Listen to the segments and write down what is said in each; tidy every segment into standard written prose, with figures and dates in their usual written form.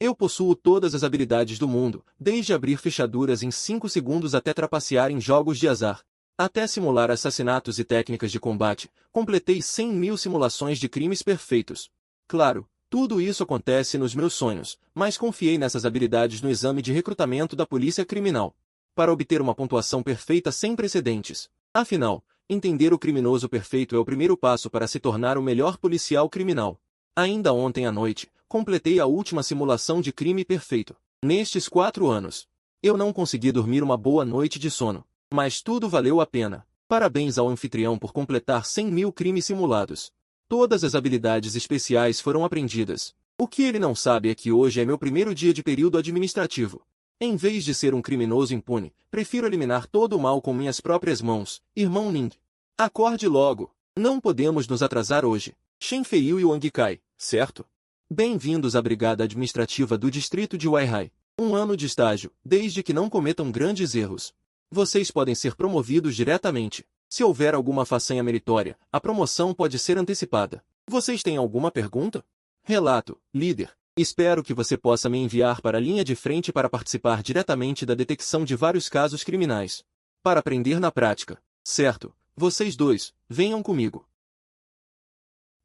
Eu possuo todas as habilidades do mundo, desde abrir fechaduras em 5 segundos até trapacear em jogos de azar. Até simular assassinatos e técnicas de combate, completei 100.000 simulações de crimes perfeitos. Claro, tudo isso acontece nos meus sonhos, mas confiei nessas habilidades no exame de recrutamento da Polícia Criminal, para obter uma pontuação perfeita sem precedentes. Afinal, entender o criminoso perfeito é o primeiro passo para se tornar o melhor policial criminal. Ainda ontem à noite, completei a última simulação de crime perfeito. Nestes 4 anos, eu não consegui dormir uma boa noite de sono. Mas tudo valeu a pena. Parabéns ao anfitrião por completar 100.000 crimes simulados. Todas as habilidades especiais foram aprendidas. O que ele não sabe é que hoje é meu primeiro dia de período administrativo. Em vez de ser um criminoso impune, prefiro eliminar todo o mal com minhas próprias mãos, irmão Ning. Acorde logo. Não podemos nos atrasar hoje. Shen Feiyu e Wang Kai, certo? Bem-vindos à Brigada Administrativa do Distrito de Weihai. 1 ano de estágio, desde que não cometam grandes erros. Vocês podem ser promovidos diretamente. Se houver alguma façanha meritória, a promoção pode ser antecipada. Vocês têm alguma pergunta? Relato, líder. Espero que você possa me enviar para a linha de frente para participar diretamente da detecção de vários casos criminais. Para aprender na prática. Certo, vocês dois, venham comigo.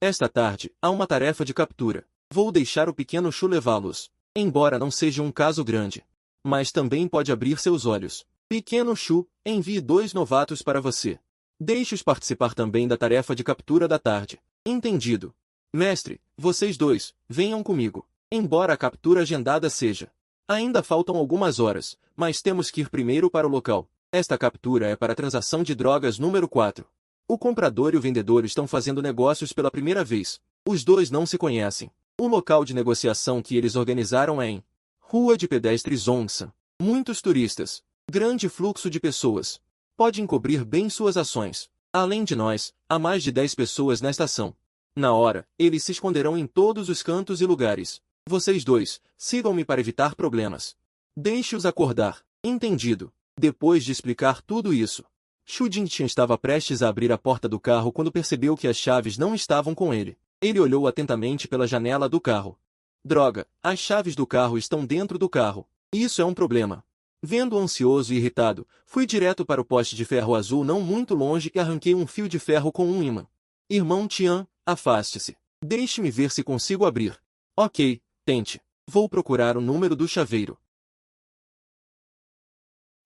Esta tarde, há uma tarefa de captura. Vou deixar o pequeno Shu levá-los. Embora não seja um caso grande. Mas também pode abrir seus olhos. Pequeno Shu, envie 2 novatos para você. Deixe-os participar também da tarefa de captura da tarde. Entendido. Mestre, vocês dois, venham comigo. Embora a captura agendada seja. Ainda faltam algumas horas, mas temos que ir primeiro para o local. Esta captura é para a transação de drogas número 4. O comprador e o vendedor estão fazendo negócios pela primeira vez. Os dois não se conhecem. O local de negociação que eles organizaram é em Rua de Pedestres Zongsan. Muitos turistas. Grande fluxo de pessoas. Pode encobrir bem suas ações. Além de nós, há mais de 10 pessoas na estação. Na hora, eles se esconderão em todos os cantos e lugares. Vocês dois, sigam-me para evitar problemas. Deixe-os acordar. Entendido. Depois de explicar tudo isso, Xu Jingtian estava prestes a abrir a porta do carro quando percebeu que as chaves não estavam com ele. Ele olhou atentamente pela janela do carro. Droga, as chaves do carro estão dentro do carro. Isso é um problema. Vendo-o ansioso e irritado, fui direto para o poste de ferro azul não muito longe e arranquei um fio de ferro com um ímã. Irmão Tian, afaste-se. Deixe-me ver se consigo abrir. Ok, tente. Vou procurar o número do chaveiro.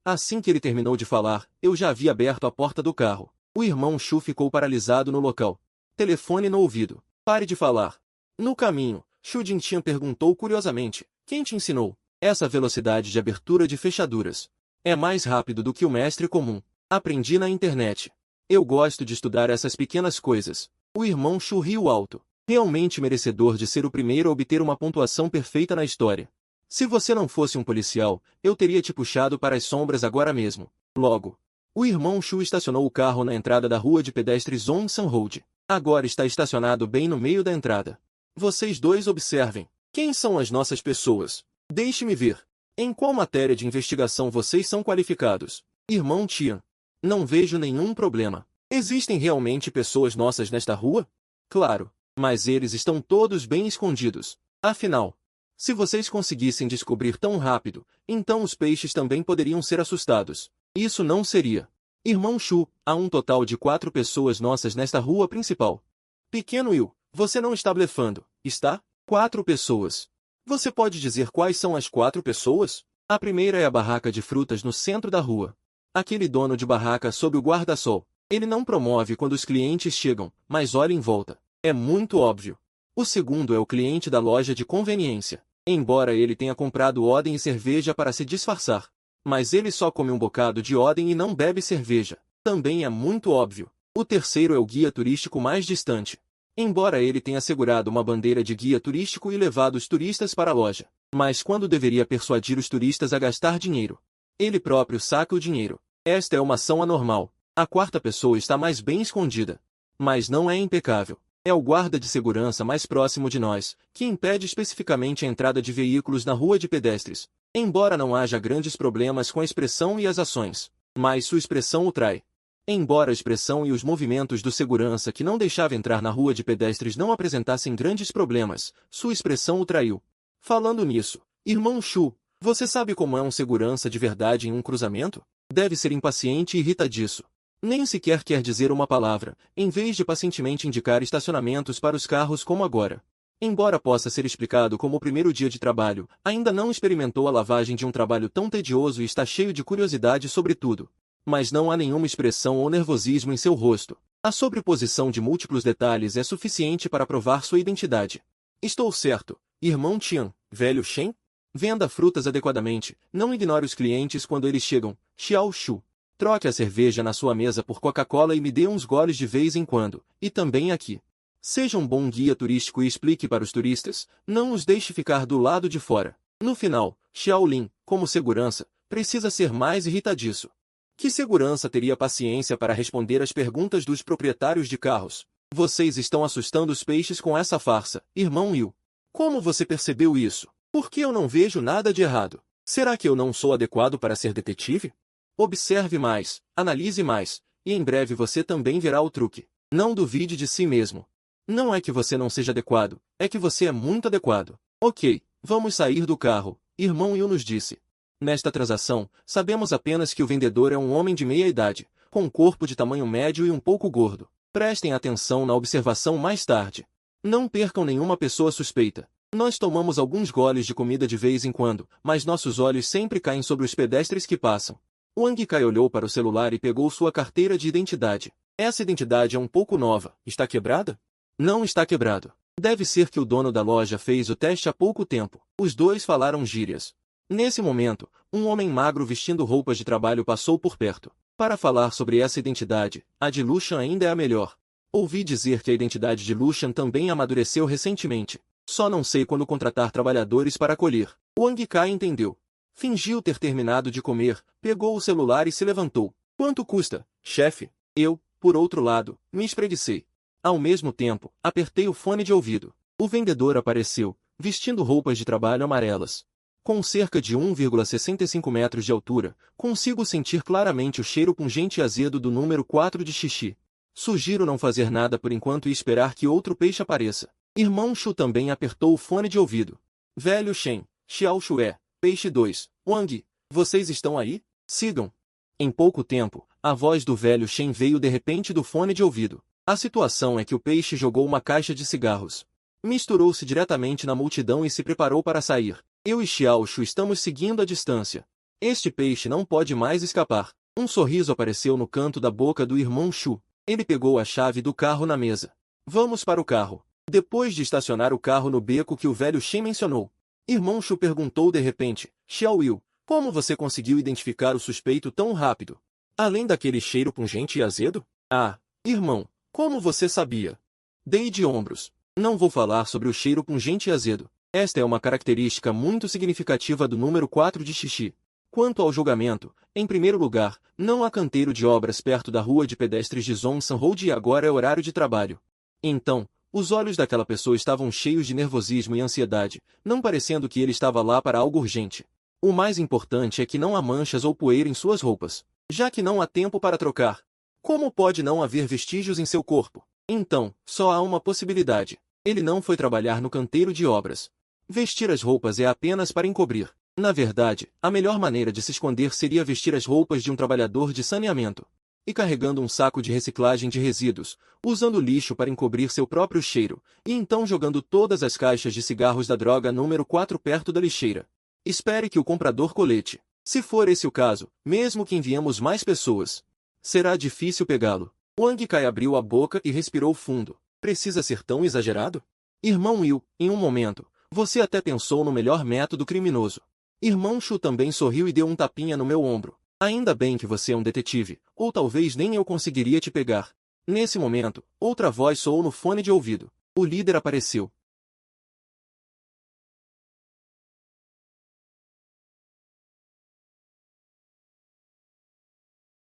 Assim que ele terminou de falar, eu já havia aberto a porta do carro. O irmão Shu ficou paralisado no local. Telefone no ouvido. Pare de falar. No caminho, Xu Jingtian perguntou curiosamente, quem te ensinou? Essa velocidade de abertura de fechaduras. É mais rápido do que o mestre comum. Aprendi na internet. Eu gosto de estudar essas pequenas coisas. O irmão Shu riu alto. Realmente merecedor de ser o primeiro a obter uma pontuação perfeita na história. Se você não fosse um policial, eu teria te puxado para as sombras agora mesmo. Logo. O irmão Shu estacionou o carro na entrada da rua de pedestres Zongsan Road. Agora está estacionado bem no meio da entrada. Vocês dois observem. Quem são as nossas pessoas? Deixe-me ver. Em qual matéria de investigação vocês são qualificados? Irmão Tian. Não vejo nenhum problema. Existem realmente pessoas nossas nesta rua? Claro, mas eles estão todos bem escondidos. Afinal, se vocês conseguissem descobrir tão rápido, então os peixes também poderiam ser assustados. Isso não seria. Irmão Shu, há um total de 4 pessoas nossas nesta rua principal. Pequeno Will, você não está blefando, está? 4 pessoas. Você pode dizer quais são as 4 pessoas? A primeira é a barraca de frutas no centro da rua. Aquele dono de barraca sob o guarda-sol. Ele não promove quando os clientes chegam, mas olha em volta. É muito óbvio. O segundo é o cliente da loja de conveniência. Embora ele tenha comprado odem e cerveja para se disfarçar. Mas ele só come um bocado de odem e não bebe cerveja. Também é muito óbvio. O terceiro é o guia turístico mais distante. Embora ele tenha segurado uma bandeira de guia turístico e levado os turistas para a loja. Mas quando deveria persuadir os turistas a gastar dinheiro? Ele próprio saca o dinheiro. Esta é uma ação anormal. A 4ª pessoa está mais bem escondida. Mas não é impecável. É o guarda de segurança mais próximo de nós, que impede especificamente a entrada de veículos na rua de pedestres. Embora não haja grandes problemas com a expressão e as ações. Mas sua expressão o trai. Embora a expressão e os movimentos do segurança que não deixava entrar na rua de pedestres não apresentassem grandes problemas, sua expressão o traiu. Falando nisso, irmão Shu, você sabe como é um segurança de verdade em um cruzamento? Deve ser impaciente e irritadiço. Nem sequer quer dizer uma palavra, em vez de pacientemente indicar estacionamentos para os carros como agora. Embora possa ser explicado como o primeiro dia de trabalho, ainda não experimentou a lavagem de um trabalho tão tedioso e está cheio de curiosidade sobre tudo. Mas não há nenhuma expressão ou nervosismo em seu rosto. A sobreposição de múltiplos detalhes é suficiente para provar sua identidade. Estou certo, irmão Tian, velho Shen? Venda frutas adequadamente, não ignore os clientes quando eles chegam, Xiao Shu. Troque a cerveja na sua mesa por Coca-Cola e me dê uns goles de vez em quando, e também aqui. Seja um bom guia turístico e explique para os turistas, não os deixe ficar do lado de fora. No final, Xiaolin, como segurança, precisa ser mais irritadiço. Que segurança teria paciência para responder às perguntas dos proprietários de carros? Vocês estão assustando os peixes com essa farsa, irmão Yu. Como você percebeu isso? Por que eu não vejo nada de errado? Será que eu não sou adequado para ser detetive? Observe mais, analise mais, e em breve você também verá o truque. Não duvide de si mesmo. Não é que você não seja adequado, é que você é muito adequado. Ok, vamos sair do carro, irmão Yu nos disse. Nesta transação, sabemos apenas que o vendedor é um homem de meia idade, com um corpo de tamanho médio e um pouco gordo. Prestem atenção na observação mais tarde. Não percam nenhuma pessoa suspeita. Nós tomamos alguns goles de comida de vez em quando, mas nossos olhos sempre caem sobre os pedestres que passam. Wang Kai olhou para o celular e pegou sua carteira de identidade. Essa identidade é um pouco nova. Está quebrada? Não está quebrado. Deve ser que o dono da loja fez o teste há pouco tempo. Os dois falaram gírias. Nesse momento, um homem magro vestindo roupas de trabalho passou por perto. Para falar sobre essa identidade, a de Lucian ainda é a melhor. Ouvi dizer que a identidade de Lucian também amadureceu recentemente. Só não sei quando contratar trabalhadores para colher. Wang Kai entendeu. Fingiu ter terminado de comer, pegou o celular e se levantou. Quanto custa, chefe? Eu, por outro lado, me espreguicei. Ao mesmo tempo, apertei o fone de ouvido. O vendedor apareceu, vestindo roupas de trabalho amarelas. Com cerca de 1,65 metros de altura, consigo sentir claramente o cheiro pungente e azedo do número 4 de xixi. Sugiro não fazer nada por enquanto e esperar que outro peixe apareça. Irmão Shu também apertou o fone de ouvido. Velho Shen, Xiao Shué, peixe 2, Wang, vocês estão aí? Sigam. Em pouco tempo, a voz do velho Shen veio de repente do fone de ouvido. A situação é que o peixe jogou uma caixa de cigarros. Misturou-se diretamente na multidão e se preparou para sair. Eu e Xiao Shu estamos seguindo a distância. Este peixe não pode mais escapar. Um sorriso apareceu no canto da boca do irmão Shu. Ele pegou a chave do carro na mesa. Vamos para o carro. Depois de estacionar o carro no beco que o velho Shen mencionou, irmão Shu perguntou de repente, Xiao Yu, como você conseguiu identificar o suspeito tão rápido? Além daquele cheiro pungente e azedo? Ah, irmão, como você sabia? Dei de ombros. Não vou falar sobre o cheiro pungente e azedo. Esta é uma característica muito significativa do número 4 de xixi. Quanto ao julgamento, em primeiro lugar, não há canteiro de obras perto da rua de pedestres de Zhongsan Road e agora é horário de trabalho. Então, os olhos daquela pessoa estavam cheios de nervosismo e ansiedade, não parecendo que ele estava lá para algo urgente. O mais importante é que não há manchas ou poeira em suas roupas, já que não há tempo para trocar. Como pode não haver vestígios em seu corpo? Então, só há uma possibilidade. Ele não foi trabalhar no canteiro de obras. Vestir as roupas é apenas para encobrir. Na verdade, a melhor maneira de se esconder seria vestir as roupas de um trabalhador de saneamento. E carregando um saco de reciclagem de resíduos, usando lixo para encobrir seu próprio cheiro, e então jogando todas as caixas de cigarros da droga número 4 perto da lixeira. Espere que o comprador colete. Se for esse o caso, mesmo que enviemos mais pessoas, será difícil pegá-lo. Wang Kai abriu a boca e respirou fundo. Precisa ser tão exagerado? Irmão Will, em um momento, você até pensou no melhor método criminoso. Irmão Shu também sorriu e deu um tapinha no meu ombro. Ainda bem que você é um detetive, ou talvez nem eu conseguiria te pegar. Nesse momento, outra voz soou no fone de ouvido. O líder apareceu.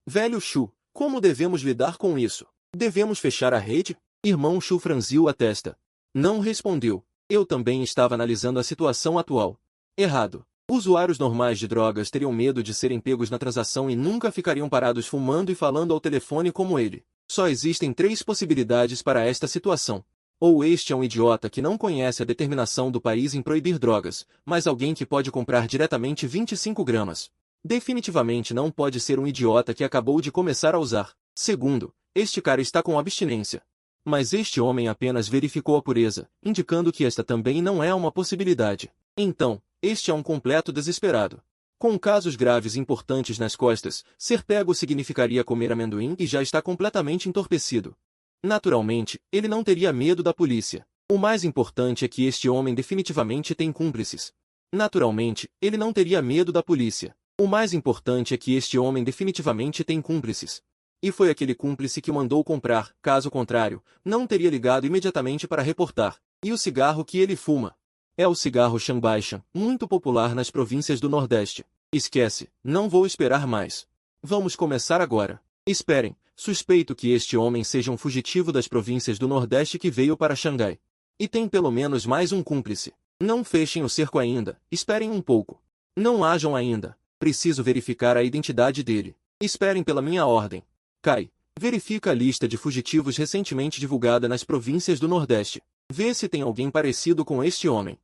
Velho Shu, como devemos lidar com isso? Devemos fechar a rede? Irmão Shu franziu a testa. Não respondeu. Eu também estava analisando a situação atual. Errado. Usuários normais de drogas teriam medo de serem pegos na transação e nunca ficariam parados fumando e falando ao telefone como ele. Só existem 3 possibilidades para esta situação. Ou este é um idiota que não conhece a determinação do país em proibir drogas, mas alguém que pode comprar diretamente 25 gramas. Definitivamente não pode ser um idiota que acabou de começar a usar. Segundo, este cara está com abstinência. Mas este homem apenas verificou a pureza, indicando que esta também não é uma possibilidade. Então, este é um completo desesperado. Com casos graves importantes nas costas, ser pego significaria comer amendoim e já está completamente entorpecido. Naturalmente, ele não teria medo da polícia. O mais importante é que este homem definitivamente tem cúmplices. Naturalmente, ele não teria medo da polícia. O mais importante é que este homem definitivamente tem cúmplices. E foi aquele cúmplice que o mandou comprar, caso contrário, não teria ligado imediatamente para reportar. E o cigarro que ele fuma? É o cigarro Shambaishan, muito popular nas províncias do Nordeste. Esquece, não vou esperar mais. Vamos começar agora. Esperem, suspeito que este homem seja um fugitivo das províncias do Nordeste que veio para Xangai. E tem pelo menos mais um cúmplice. Não fechem o cerco ainda, esperem um pouco. Não hajam ainda, preciso verificar a identidade dele. Esperem pela minha ordem. Kai, verifica a lista de fugitivos recentemente divulgada nas províncias do Nordeste. Vê se tem alguém parecido com este homem.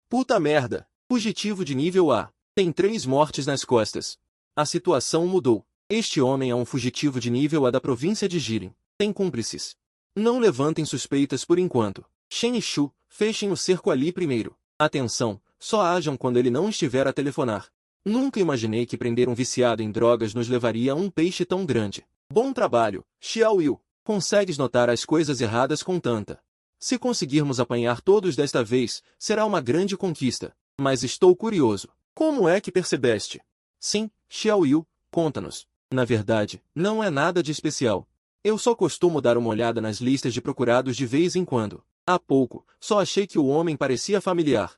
Puta merda! Fugitivo de nível A. Tem 3 mortes nas costas. A situação mudou. Este homem é um fugitivo de nível A da província de Jiren. Tem cúmplices. Não levantem suspeitas por enquanto. Shen e Shu, fechem o cerco ali primeiro. Atenção, só ajam quando ele não estiver a telefonar. Nunca imaginei que prender um viciado em drogas nos levaria a um peixe tão grande. Bom trabalho, Xiao Yu. Consegues notar as coisas erradas com tanta. Se conseguirmos apanhar todos desta vez, será uma grande conquista. Mas estou curioso. Como é que percebeste? Sim, Xiao Yu, conta-nos. Na verdade, não é nada de especial. Eu só costumo dar uma olhada nas listas de procurados de vez em quando. Há pouco, só achei que o homem parecia familiar.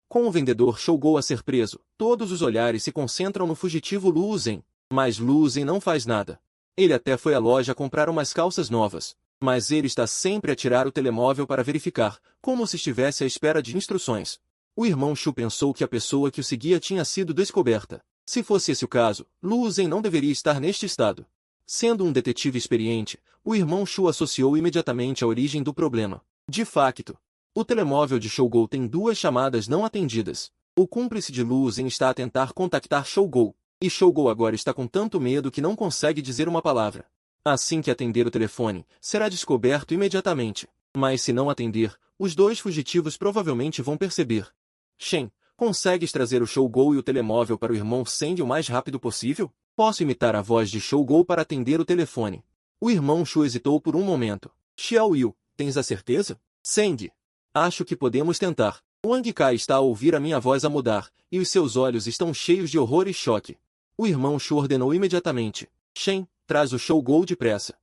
Com o vendedor Shougou a ser preso, todos os olhares se concentram no fugitivo Lu Zhen. Mas Lu Zhen não faz nada. Ele até foi à loja comprar umas calças novas. Mas ele está sempre a tirar o telemóvel para verificar, como se estivesse à espera de instruções. O irmão Shu pensou que a pessoa que o seguia tinha sido descoberta. Se fosse esse o caso, Lu Zhen não deveria estar neste estado. Sendo um detetive experiente, o irmão Shu associou imediatamente a origem do problema. De facto, o telemóvel de Shougou tem 2 chamadas não atendidas. O cúmplice de Lu Zhen está a tentar contactar Shougou, e Shougou agora está com tanto medo que não consegue dizer uma palavra. Assim que atender o telefone, será descoberto imediatamente. Mas se não atender, os 2 fugitivos provavelmente vão perceber. Shen, consegues trazer o Shougou e o telemóvel para o irmão Sandy o mais rápido possível? Posso imitar a voz de Shougou para atender o telefone. O irmão Shu hesitou por um momento. Xiao Yu, tens a certeza? Sandy. Acho que podemos tentar. Wang Kai está a ouvir a minha voz a mudar, e os seus olhos estão cheios de horror e choque. O irmão Shu ordenou imediatamente. Shen, traz o Shougou depressa.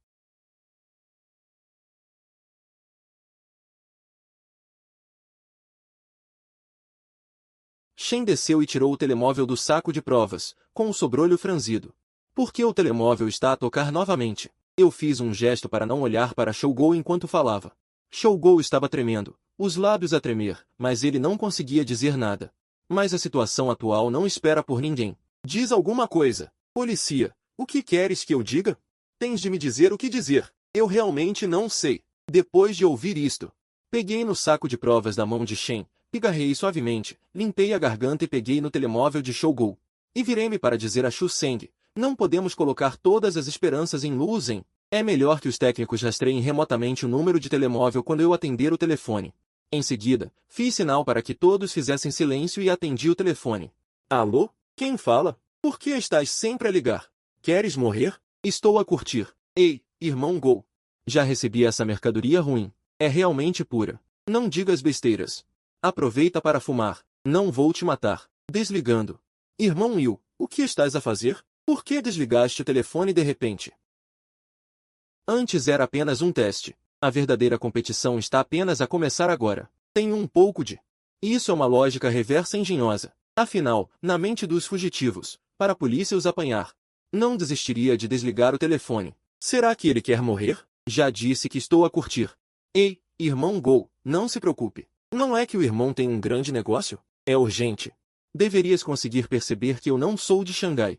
Shen desceu e tirou o telemóvel do saco de provas, com o sobrolho franzido. Por que o telemóvel está a tocar novamente? Eu fiz um gesto para não olhar para Shougou enquanto falava. Shougou estava tremendo, os lábios a tremer, mas ele não conseguia dizer nada. Mas a situação atual não espera por ninguém. Diz alguma coisa. Policia, o que queres que eu diga? Tens de me dizer o que dizer. Eu realmente não sei. Depois de ouvir isto, peguei no saco de provas da mão de Shen, pigarrei suavemente, limpei a garganta e peguei no telemóvel de Shougou. E virei-me para dizer a Shu Seng, não podemos colocar todas as esperanças em Lu Zhen. É melhor que os técnicos rastreiem remotamente o número de telemóvel quando eu atender o telefone. Em seguida, fiz sinal para que todos fizessem silêncio e atendi o telefone. Alô? Quem fala? Por que estás sempre a ligar? Queres morrer? Estou a curtir. Ei, irmão Gou. Já recebi essa mercadoria ruim. É realmente pura. Não digas besteiras. Aproveita para fumar. Não vou te matar. Desligando. Irmão Yu, o que estás a fazer? Por que desligaste o telefone de repente? Antes era apenas um teste. A verdadeira competição está apenas a começar agora. Tenho um pouco de... Isso é uma lógica reversa engenhosa. Afinal, na mente dos fugitivos, para a polícia os apanhar, não desistiria de desligar o telefone. Será que ele quer morrer? Já disse que estou a curtir. Ei, irmão Gou, não se preocupe. Não é que o irmão tem um grande negócio? É urgente. Deverias conseguir perceber que eu não sou de Xangai.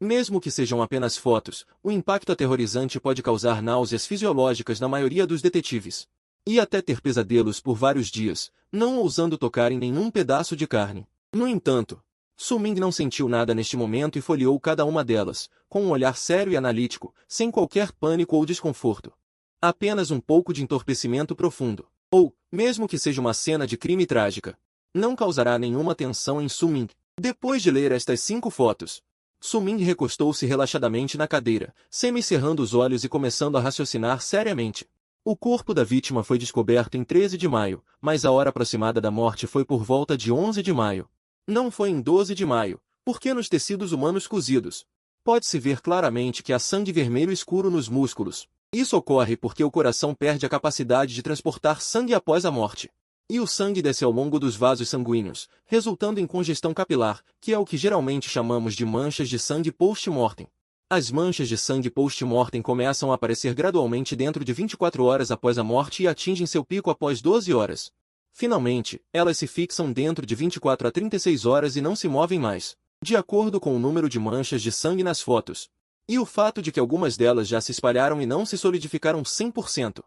Mesmo que sejam apenas fotos, o impacto aterrorizante pode causar náuseas fisiológicas na maioria dos detetives. E até ter pesadelos por vários dias, não ousando tocar em nenhum pedaço de carne. No entanto, Su-Ming não sentiu nada neste momento e folheou cada uma delas, com um olhar sério e analítico, sem qualquer pânico ou desconforto. Apenas um pouco de entorpecimento profundo. Ou, mesmo que seja uma cena de crime trágica, não causará nenhuma tensão em Su-Ming. Depois de ler estas 5 fotos, Su-Ming recostou-se relaxadamente na cadeira, semicerrando os olhos e começando a raciocinar seriamente. O corpo da vítima foi descoberto em 13 de maio, mas a hora aproximada da morte foi por volta de 11 de maio. Não foi em 12 de maio, porque nos tecidos humanos cozidos, pode-se ver claramente que há sangue vermelho escuro nos músculos. Isso ocorre porque o coração perde a capacidade de transportar sangue após a morte. E o sangue desce ao longo dos vasos sanguíneos, resultando em congestão capilar, que é o que geralmente chamamos de manchas de sangue post-mortem. As manchas de sangue post-mortem começam a aparecer gradualmente dentro de 24 horas após a morte e atingem seu pico após 12 horas. Finalmente, elas se fixam dentro de 24 a 36 horas e não se movem mais, de acordo com o número de manchas de sangue nas fotos. E o fato de que algumas delas já se espalharam e não se solidificaram 100%.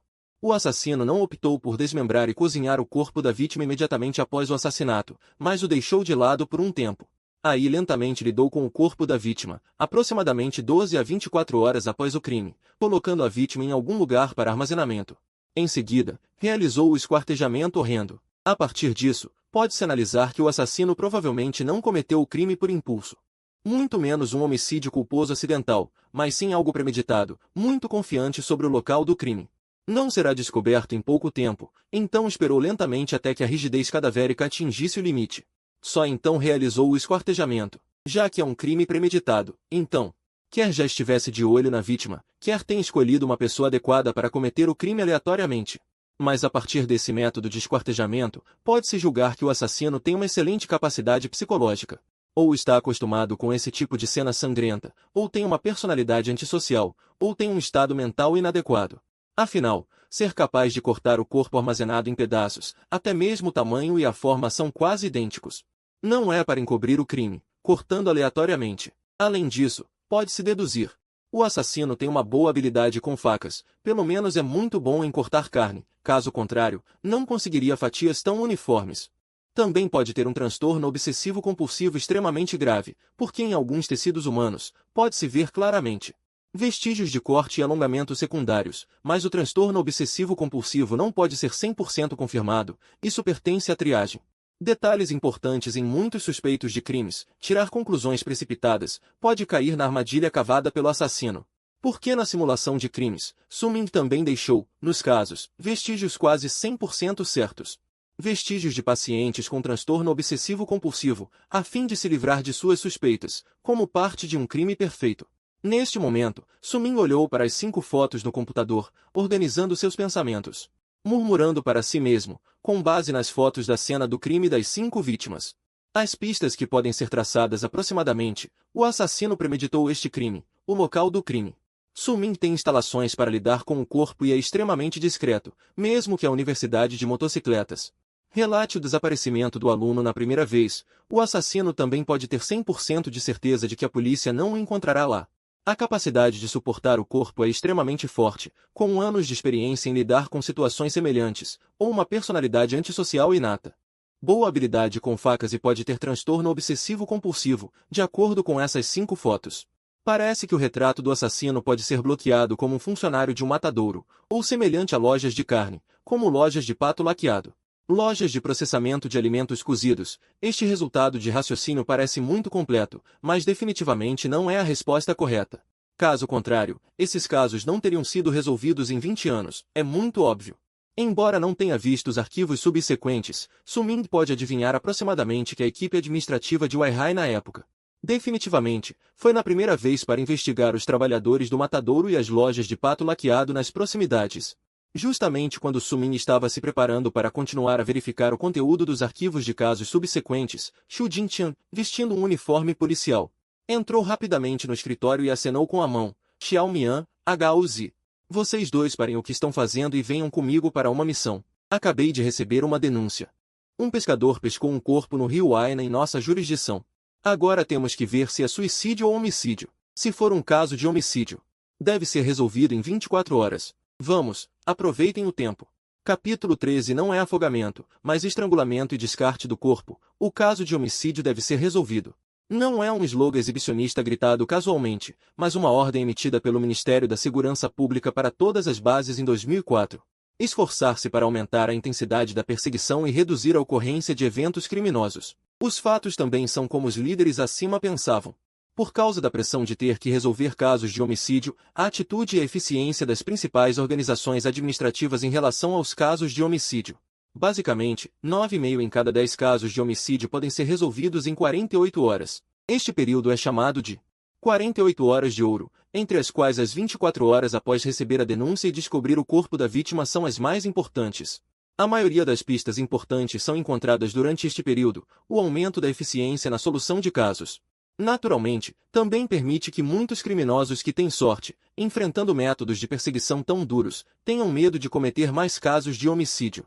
O assassino não optou por desmembrar e cozinhar o corpo da vítima imediatamente após o assassinato, mas o deixou de lado por um tempo. Aí lentamente lidou com o corpo da vítima, aproximadamente 12 a 24 horas após o crime, colocando a vítima em algum lugar para armazenamento. Em seguida, realizou o esquartejamento horrendo. A partir disso, pode-se analisar que o assassino provavelmente não cometeu o crime por impulso. Muito menos um homicídio culposo acidental, mas sim algo premeditado, muito confiante sobre o local do crime. Não será descoberto em pouco tempo, então esperou lentamente até que a rigidez cadavérica atingisse o limite. Só então realizou o esquartejamento. Já que é um crime premeditado, então, quer já estivesse de olho na vítima, quer tenha escolhido uma pessoa adequada para cometer o crime aleatoriamente. Mas a partir desse método de esquartejamento, pode-se julgar que o assassino tem uma excelente capacidade psicológica. Ou está acostumado com esse tipo de cena sangrenta, ou tem uma personalidade antissocial, ou tem um estado mental inadequado. Afinal, ser capaz de cortar o corpo armazenado em pedaços, até mesmo o tamanho e a forma são quase idênticos. Não é para encobrir o crime, cortando aleatoriamente. Além disso, pode-se deduzir. O assassino tem uma boa habilidade com facas, pelo menos é muito bom em cortar carne, caso contrário, não conseguiria fatias tão uniformes. Também pode ter um transtorno obsessivo-compulsivo extremamente grave, porque em alguns tecidos humanos, pode-se ver claramente vestígios de corte e alongamento secundários, mas o transtorno obsessivo-compulsivo não pode ser 100% confirmado, isso pertence à triagem. Detalhes importantes em muitos suspeitos de crimes, tirar conclusões precipitadas, pode cair na armadilha cavada pelo assassino. Porque na simulação de crimes, Su-Ming também deixou, nos casos, vestígios quase 100% certos. Vestígios de pacientes com transtorno obsessivo-compulsivo, a fim de se livrar de suas suspeitas, como parte de um crime perfeito. Neste momento, Su-Ming olhou para as 5 fotos no computador, organizando seus pensamentos. Murmurando para si mesmo, com base nas fotos da cena do crime das 5 vítimas. As pistas que podem ser traçadas aproximadamente, o assassino premeditou este crime, o local do crime. Su-Ming tem instalações para lidar com o corpo e é extremamente discreto, mesmo que a universidade de motocicletas relate o desaparecimento do aluno na primeira vez, o assassino também pode ter 100% de certeza de que a polícia não o encontrará lá. A capacidade de suportar o corpo é extremamente forte, com anos de experiência em lidar com situações semelhantes, ou uma personalidade antissocial inata. Boa habilidade com facas e pode ter transtorno obsessivo-compulsivo, de acordo com essas 5 fotos. Parece que o retrato do assassino pode ser bloqueado como um funcionário de um matadouro, ou semelhante a lojas de carne, como lojas de pato laqueado. Lojas de processamento de alimentos cozidos. Este resultado de raciocínio parece muito completo, mas definitivamente não é a resposta correta. Caso contrário, esses casos não teriam sido resolvidos em 20 anos, é muito óbvio. Embora não tenha visto os arquivos subsequentes, Su-Ming pode adivinhar aproximadamente que a equipe administrativa de Weihai na época, definitivamente, foi na primeira vez para investigar os trabalhadores do matadouro e as lojas de pato laqueado nas proximidades. Justamente quando Su-Ming estava se preparando para continuar a verificar o conteúdo dos arquivos de casos subsequentes, Xu Jingtian, vestindo um uniforme policial, entrou rapidamente no escritório e acenou com a mão. Xiao Mian, HUZ. Vocês dois parem o que estão fazendo e venham comigo para uma missão. Acabei de receber uma denúncia. Um pescador pescou um corpo no rio Aina em nossa jurisdição. Agora temos que ver se é suicídio ou homicídio. Se for um caso de homicídio, deve ser resolvido em 24 horas. Vamos, aproveitem o tempo. Capítulo 13 não é afogamento, mas estrangulamento e descarte do corpo. O caso de homicídio deve ser resolvido. Não é um slogan exibicionista gritado casualmente, mas uma ordem emitida pelo Ministério da Segurança Pública para todas as bases em 2004. Esforçar-se para aumentar a intensidade da perseguição e reduzir a ocorrência de eventos criminosos. Os fatos também são como os líderes acima pensavam. Por causa da pressão de ter que resolver casos de homicídio, a atitude e a eficiência das principais organizações administrativas em relação aos casos de homicídio. Basicamente, 9,5 em cada 10 casos de homicídio podem ser resolvidos em 48 horas. Este período é chamado de 48 horas de ouro, entre as quais as 24 horas após receber a denúncia e descobrir o corpo da vítima são as mais importantes. A maioria das pistas importantes são encontradas durante este período, o aumento da eficiência na solução de casos. Naturalmente, também permite que muitos criminosos que têm sorte, enfrentando métodos de perseguição tão duros, tenham medo de cometer mais casos de homicídio.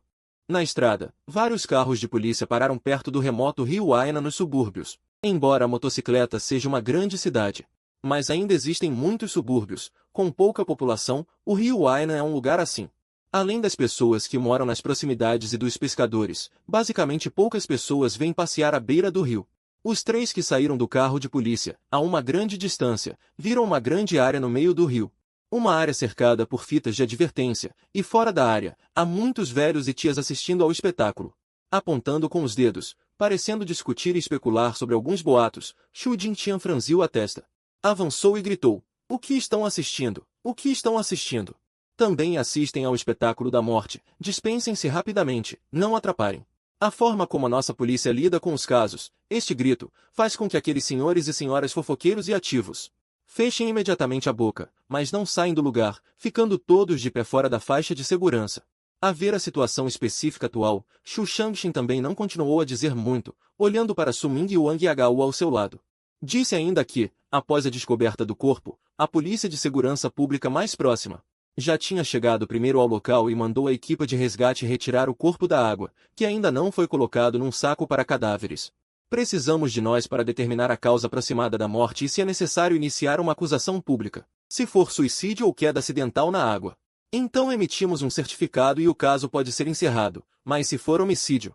Na estrada, vários carros de polícia pararam perto do remoto Rio Waina nos subúrbios. Embora a motocicleta seja uma grande cidade, mas ainda existem muitos subúrbios, com pouca população, o Rio Waina é um lugar assim. Além das pessoas que moram nas proximidades e dos pescadores, basicamente poucas pessoas vêm passear à beira do rio. Os três que saíram do carro de polícia, a uma grande distância, viram uma grande área no meio do rio. Uma área cercada por fitas de advertência, e fora da área, há muitos velhos e tias assistindo ao espetáculo. Apontando com os dedos, parecendo discutir e especular sobre alguns boatos, Xu Jintian franziu a testa. Avançou e gritou: "O que estão assistindo? O que estão assistindo? Também assistem ao espetáculo da morte, dispensem-se rapidamente, não atrapalhem." A forma como a nossa polícia lida com os casos, este grito, faz com que aqueles senhores e senhoras fofoqueiros e ativos fechem imediatamente a boca, mas não saem do lugar, ficando todos de pé fora da faixa de segurança. A ver a situação específica atual, Xu Shangxin também não continuou a dizer muito, olhando para Su Ming e Wang Yagao ao seu lado. Disse ainda que, após a descoberta do corpo, a polícia de segurança pública mais próxima já tinha chegado primeiro ao local e mandou a equipe de resgate retirar o corpo da água, que ainda não foi colocado num saco para cadáveres. Precisamos de nós para determinar a causa aproximada da morte e se é necessário iniciar uma acusação pública, se for suicídio ou queda acidental na água. Então emitimos um certificado e o caso pode ser encerrado, mas se for homicídio.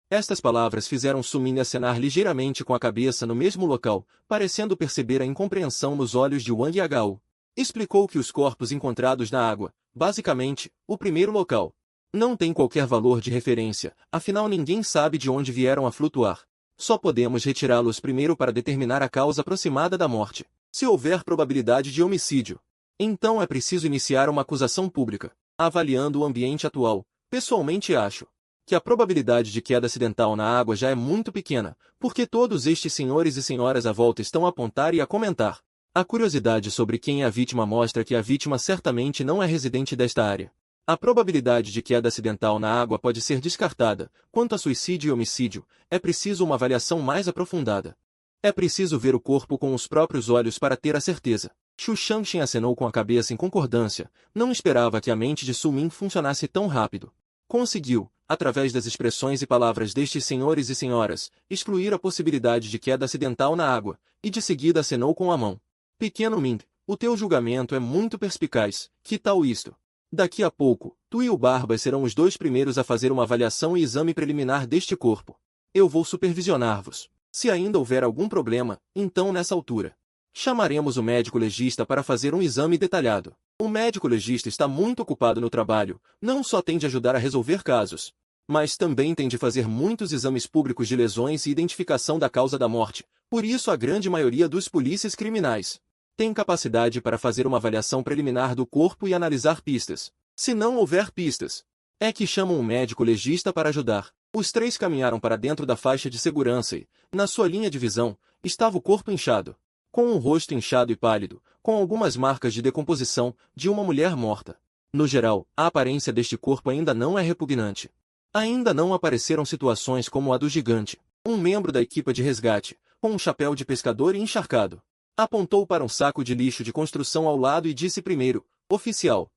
Estas palavras fizeram Sumin acenar ligeiramente com a cabeça no mesmo local, parecendo perceber a incompreensão nos olhos de Wang Yagao. Explicou que os corpos encontrados na água, basicamente, o primeiro local, não tem qualquer valor de referência, afinal ninguém sabe de onde vieram a flutuar. Só podemos retirá-los primeiro para determinar a causa aproximada da morte. Se houver probabilidade de homicídio, então é preciso iniciar uma acusação pública. Avaliando o ambiente atual, pessoalmente acho que a probabilidade de queda acidental na água já é muito pequena, porque todos estes senhores e senhoras à volta estão a apontar e a comentar. A curiosidade sobre quem é a vítima mostra que a vítima certamente não é residente desta área. A probabilidade de queda acidental na água pode ser descartada. Quanto a suicídio e homicídio, é preciso uma avaliação mais aprofundada. É preciso ver o corpo com os próprios olhos para ter a certeza. Xu Shangxin acenou com a cabeça em concordância. Não esperava que a mente de Su Ming funcionasse tão rápido. Conseguiu, através das expressões e palavras destes senhores e senhoras, excluir a possibilidade de queda acidental na água, e de seguida acenou com a mão. Pequeno Ming, o teu julgamento é muito perspicaz, que tal isto? Daqui a pouco, tu e o Barbas serão os dois primeiros a fazer uma avaliação e exame preliminar deste corpo. Eu vou supervisionar-vos. Se ainda houver algum problema, então nessa altura, chamaremos o médico legista para fazer um exame detalhado. O médico legista está muito ocupado no trabalho, não só tem de ajudar a resolver casos, mas também tem de fazer muitos exames públicos de lesões e identificação da causa da morte. Por isso a grande maioria dos polícias criminais tem capacidade para fazer uma avaliação preliminar do corpo e analisar pistas. Se não houver pistas, é que chamam um médico legista para ajudar. Os três caminharam para dentro da faixa de segurança e, na sua linha de visão, estava o corpo inchado, com um rosto inchado e pálido, com algumas marcas de decomposição, de uma mulher morta. No geral, a aparência deste corpo ainda não é repugnante. Ainda não apareceram situações como a do gigante, um membro da equipe de resgate, com um chapéu de pescador e encharcado. Apontou para um saco de lixo de construção ao lado e disse primeiro: "Oficial."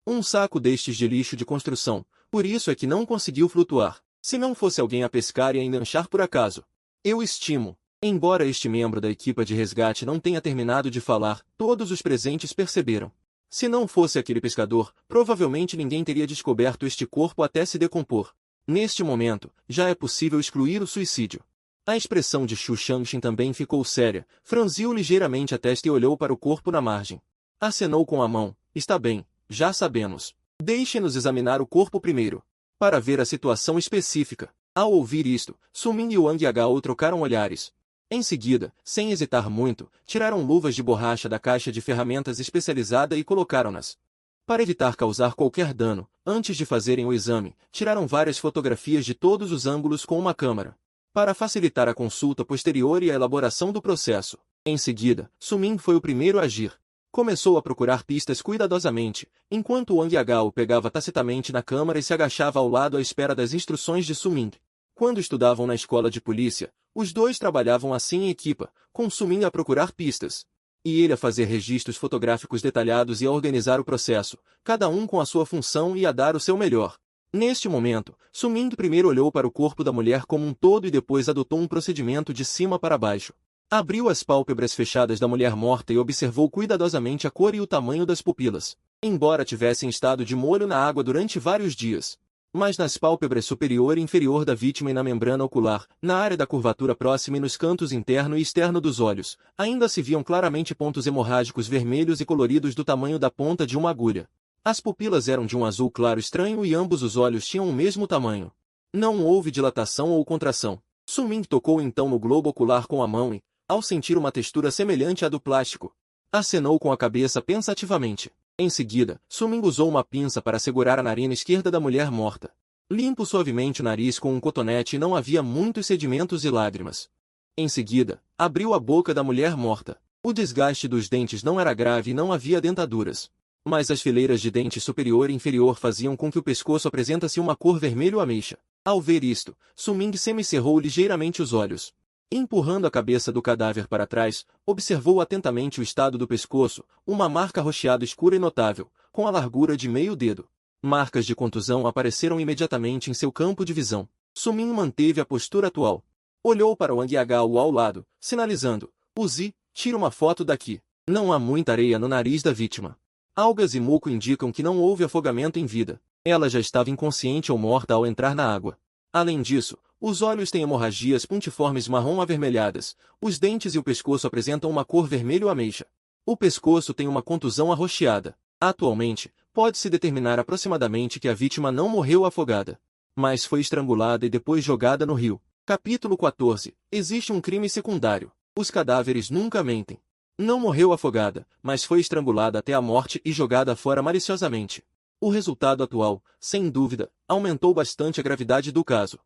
Um saco destes de lixo de construção, por isso é que não conseguiu flutuar. Se não fosse alguém a pescar e a enganchar por acaso. Eu estimo. Embora este membro da equipa de resgate não tenha terminado de falar, todos os presentes perceberam. Se não fosse aquele pescador, provavelmente ninguém teria descoberto este corpo até se decompor. Neste momento, já é possível excluir o suicídio. A expressão de Xu Shangxin também ficou séria, franziu ligeiramente a testa e olhou para o corpo na margem. Acenou com a mão. Está bem, já sabemos. Deixe-nos examinar o corpo primeiro, para ver a situação específica. Ao ouvir isto, Sumin e Wang Yagao trocaram olhares. Em seguida, sem hesitar muito, tiraram luvas de borracha da caixa de ferramentas especializada e colocaram-nas. Para evitar causar qualquer dano, antes de fazerem o exame, tiraram várias fotografias de todos os ângulos com uma câmera, para facilitar a consulta posterior e a elaboração do processo. Em seguida, Sumin foi o primeiro a agir. Começou a procurar pistas cuidadosamente, enquanto Wang Yagao pegava tacitamente na câmara e se agachava ao lado à espera das instruções de Sumin. Quando estudavam na escola de polícia, os dois trabalhavam assim em equipa, com Sumin a procurar pistas, e ele a fazer registros fotográficos detalhados e a organizar o processo, cada um com a sua função e a dar o seu melhor. Neste momento, Sumin primeiro olhou para o corpo da mulher como um todo e depois adotou um procedimento de cima para baixo. Abriu as pálpebras fechadas da mulher morta e observou cuidadosamente a cor e o tamanho das pupilas, embora tivessem estado de molho na água durante vários dias. Mas nas pálpebras superior e inferior da vítima e na membrana ocular, na área da curvatura próxima e nos cantos interno e externo dos olhos, ainda se viam claramente pontos hemorrágicos vermelhos e coloridos do tamanho da ponta de uma agulha. As pupilas eram de um azul claro estranho e ambos os olhos tinham o mesmo tamanho. Não houve dilatação ou contração. Sumin tocou então no globo ocular com a mão e, ao sentir uma textura semelhante à do plástico, acenou com a cabeça pensativamente. Em seguida, Sumin usou uma pinça para segurar a narina esquerda da mulher morta. Limpo suavemente o nariz com um cotonete e não havia muitos sedimentos e lágrimas. Em seguida, abriu a boca da mulher morta. O desgaste dos dentes não era grave e não havia dentaduras. Mas as fileiras de dente superior e inferior faziam com que o pescoço apresentasse uma cor vermelho ameixa. Ao ver isto, Sumin semicerrou ligeiramente os olhos. Empurrando a cabeça do cadáver para trás, observou atentamente o estado do pescoço, uma marca roxeada escura e notável, com a largura de meio dedo. Marcas de contusão apareceram imediatamente em seu campo de visão. Sumin manteve a postura atual. Olhou para Wang Yagao ao lado, sinalizando: Uzi, tira uma foto daqui. Não há muita areia no nariz da vítima. Algas e muco indicam que não houve afogamento em vida. Ela já estava inconsciente ou morta ao entrar na água. Além disso, os olhos têm hemorragias pontiformes marrom avermelhadas, os dentes e o pescoço apresentam uma cor vermelho ameixa. O pescoço tem uma contusão arroxeada. Atualmente, pode-se determinar aproximadamente que a vítima não morreu afogada, mas foi estrangulada e depois jogada no rio. Capítulo 14. Existe um crime secundário. Os cadáveres nunca mentem. Não morreu afogada, mas foi estrangulada até a morte e jogada fora maliciosamente. O resultado atual, sem dúvida, aumentou bastante a gravidade do caso.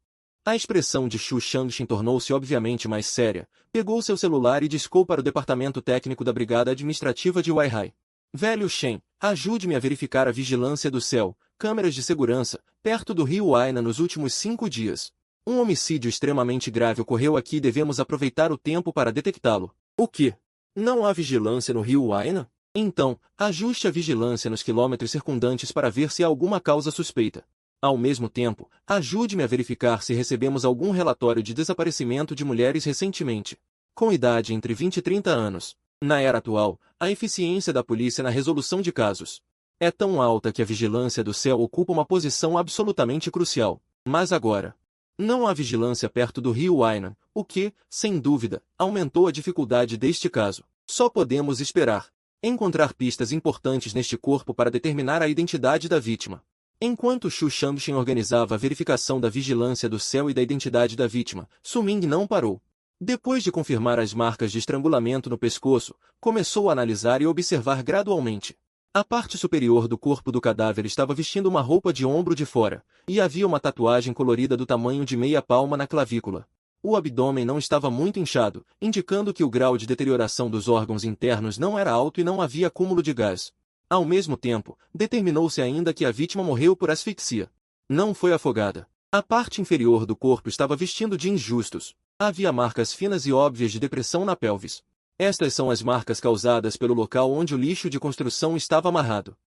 A expressão de Xu Shangxin tornou-se obviamente mais séria, pegou seu celular e discou para o departamento técnico da Brigada Administrativa de Weihai. Velho Shen, ajude-me a verificar a vigilância do céu, câmeras de segurança, perto do rio Waina nos últimos 5 dias. Um homicídio extremamente grave ocorreu aqui e devemos aproveitar o tempo para detectá-lo. O quê? Não há vigilância no rio Waina? Então, ajuste a vigilância nos quilômetros circundantes para ver se há alguma causa suspeita. Ao mesmo tempo, ajude-me a verificar se recebemos algum relatório de desaparecimento de mulheres recentemente, com idade entre 20 e 30 anos. Na era atual, a eficiência da polícia na resolução de casos é tão alta que a vigilância do céu ocupa uma posição absolutamente crucial. Mas agora, não há vigilância perto do rio Waina, o que, sem dúvida, aumentou a dificuldade deste caso. Só podemos esperar encontrar pistas importantes neste corpo para determinar a identidade da vítima. Enquanto Xu Shangxin organizava a verificação da vigilância do céu e da identidade da vítima, Sumin não parou. Depois de confirmar as marcas de estrangulamento no pescoço, começou a analisar e observar gradualmente. A parte superior do corpo do cadáver estava vestindo uma roupa de ombro de fora, e havia uma tatuagem colorida do tamanho de meia palma na clavícula. O abdômen não estava muito inchado, indicando que o grau de deterioração dos órgãos internos não era alto e não havia acúmulo de gás. Ao mesmo tempo, determinou-se ainda que a vítima morreu por asfixia. Não foi afogada. A parte inferior do corpo estava vestindo jeans justos. Havia marcas finas e óbvias de depressão na pelvis. Estas são as marcas causadas pelo local onde o lixo de construção estava amarrado.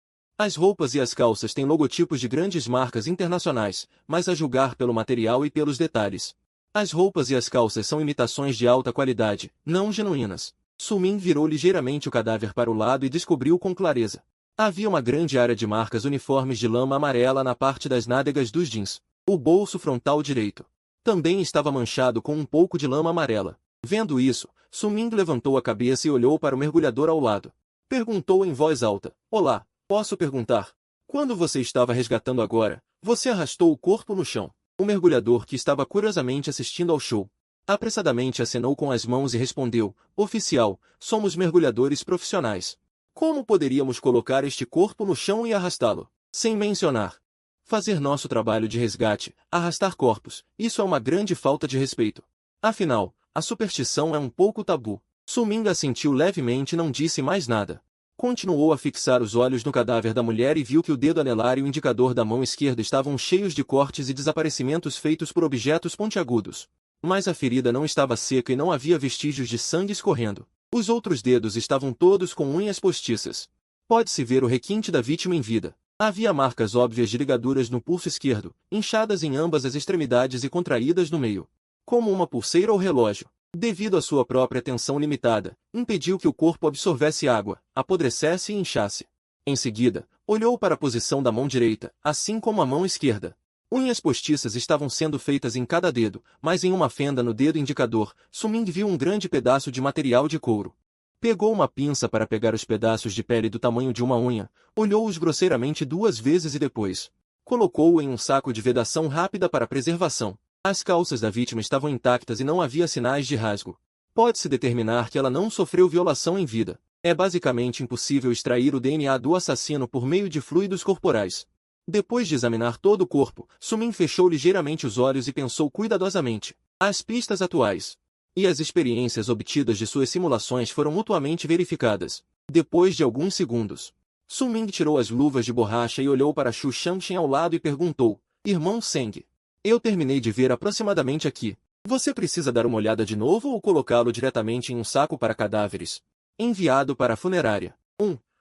As roupas e as calças têm logotipos de grandes marcas internacionais, mas a julgar pelo material e pelos detalhes. As roupas e as calças são imitações de alta qualidade, não genuínas. Su-Ming virou ligeiramente o cadáver para o lado e descobriu com clareza. Havia uma grande área de marcas uniformes de lama amarela na parte das nádegas dos jeans. O bolso frontal direito também estava manchado com um pouco de lama amarela. Vendo isso, Su-Ming levantou a cabeça e olhou para o mergulhador ao lado. Perguntou em voz alta: Olá, posso perguntar? Quando você estava resgatando agora, você arrastou o corpo no chão? O mergulhador, que estava curiosamente assistindo ao show, apressadamente acenou com as mãos e respondeu: Oficial, somos mergulhadores profissionais. Como poderíamos colocar este corpo no chão e arrastá-lo? Sem mencionar fazer nosso trabalho de resgate, arrastar corpos, isso é uma grande falta de respeito. Afinal, a superstição é um pouco tabu. Su-Ming assentiu levemente e não disse mais nada. Continuou a fixar os olhos no cadáver da mulher e viu que o dedo anelar e o indicador da mão esquerda estavam cheios de cortes e desaparecimentos feitos por objetos pontiagudos. Mas a ferida não estava seca e não havia vestígios de sangue escorrendo. Os outros dedos estavam todos com unhas postiças. Pode-se ver o requinte da vítima em vida. Havia marcas óbvias de ligaduras no pulso esquerdo, inchadas em ambas as extremidades e contraídas no meio, como uma pulseira ou relógio. Devido à sua própria tensão limitada, impediu que o corpo absorvesse água, apodrecesse e inchasse. Em seguida, olhou para a posição da mão direita, assim como a mão esquerda. Unhas postiças estavam sendo feitas em cada dedo, mas em uma fenda no dedo indicador, Su-Ming viu um grande pedaço de material de couro. Pegou uma pinça para pegar os pedaços de pele do tamanho de uma unha, olhou-os grosseiramente 2 vezes e depois colocou-o em um saco de vedação rápida para preservação. As calças da vítima estavam intactas e não havia sinais de rasgo. Pode-se determinar que ela não sofreu violação em vida. É basicamente impossível extrair o DNA do assassino por meio de fluidos corporais. Depois de examinar todo o corpo, Su-Ming fechou ligeiramente os olhos e pensou cuidadosamente. As pistas atuais e as experiências obtidas de suas simulações foram mutuamente verificadas. Depois de alguns segundos, Su-Ming tirou as luvas de borracha e olhou para Xu Shangxin ao lado e perguntou: Irmão Seng, eu terminei de ver aproximadamente aqui. Você precisa dar uma olhada de novo ou colocá-lo diretamente em um saco para cadáveres? Enviado para a funerária.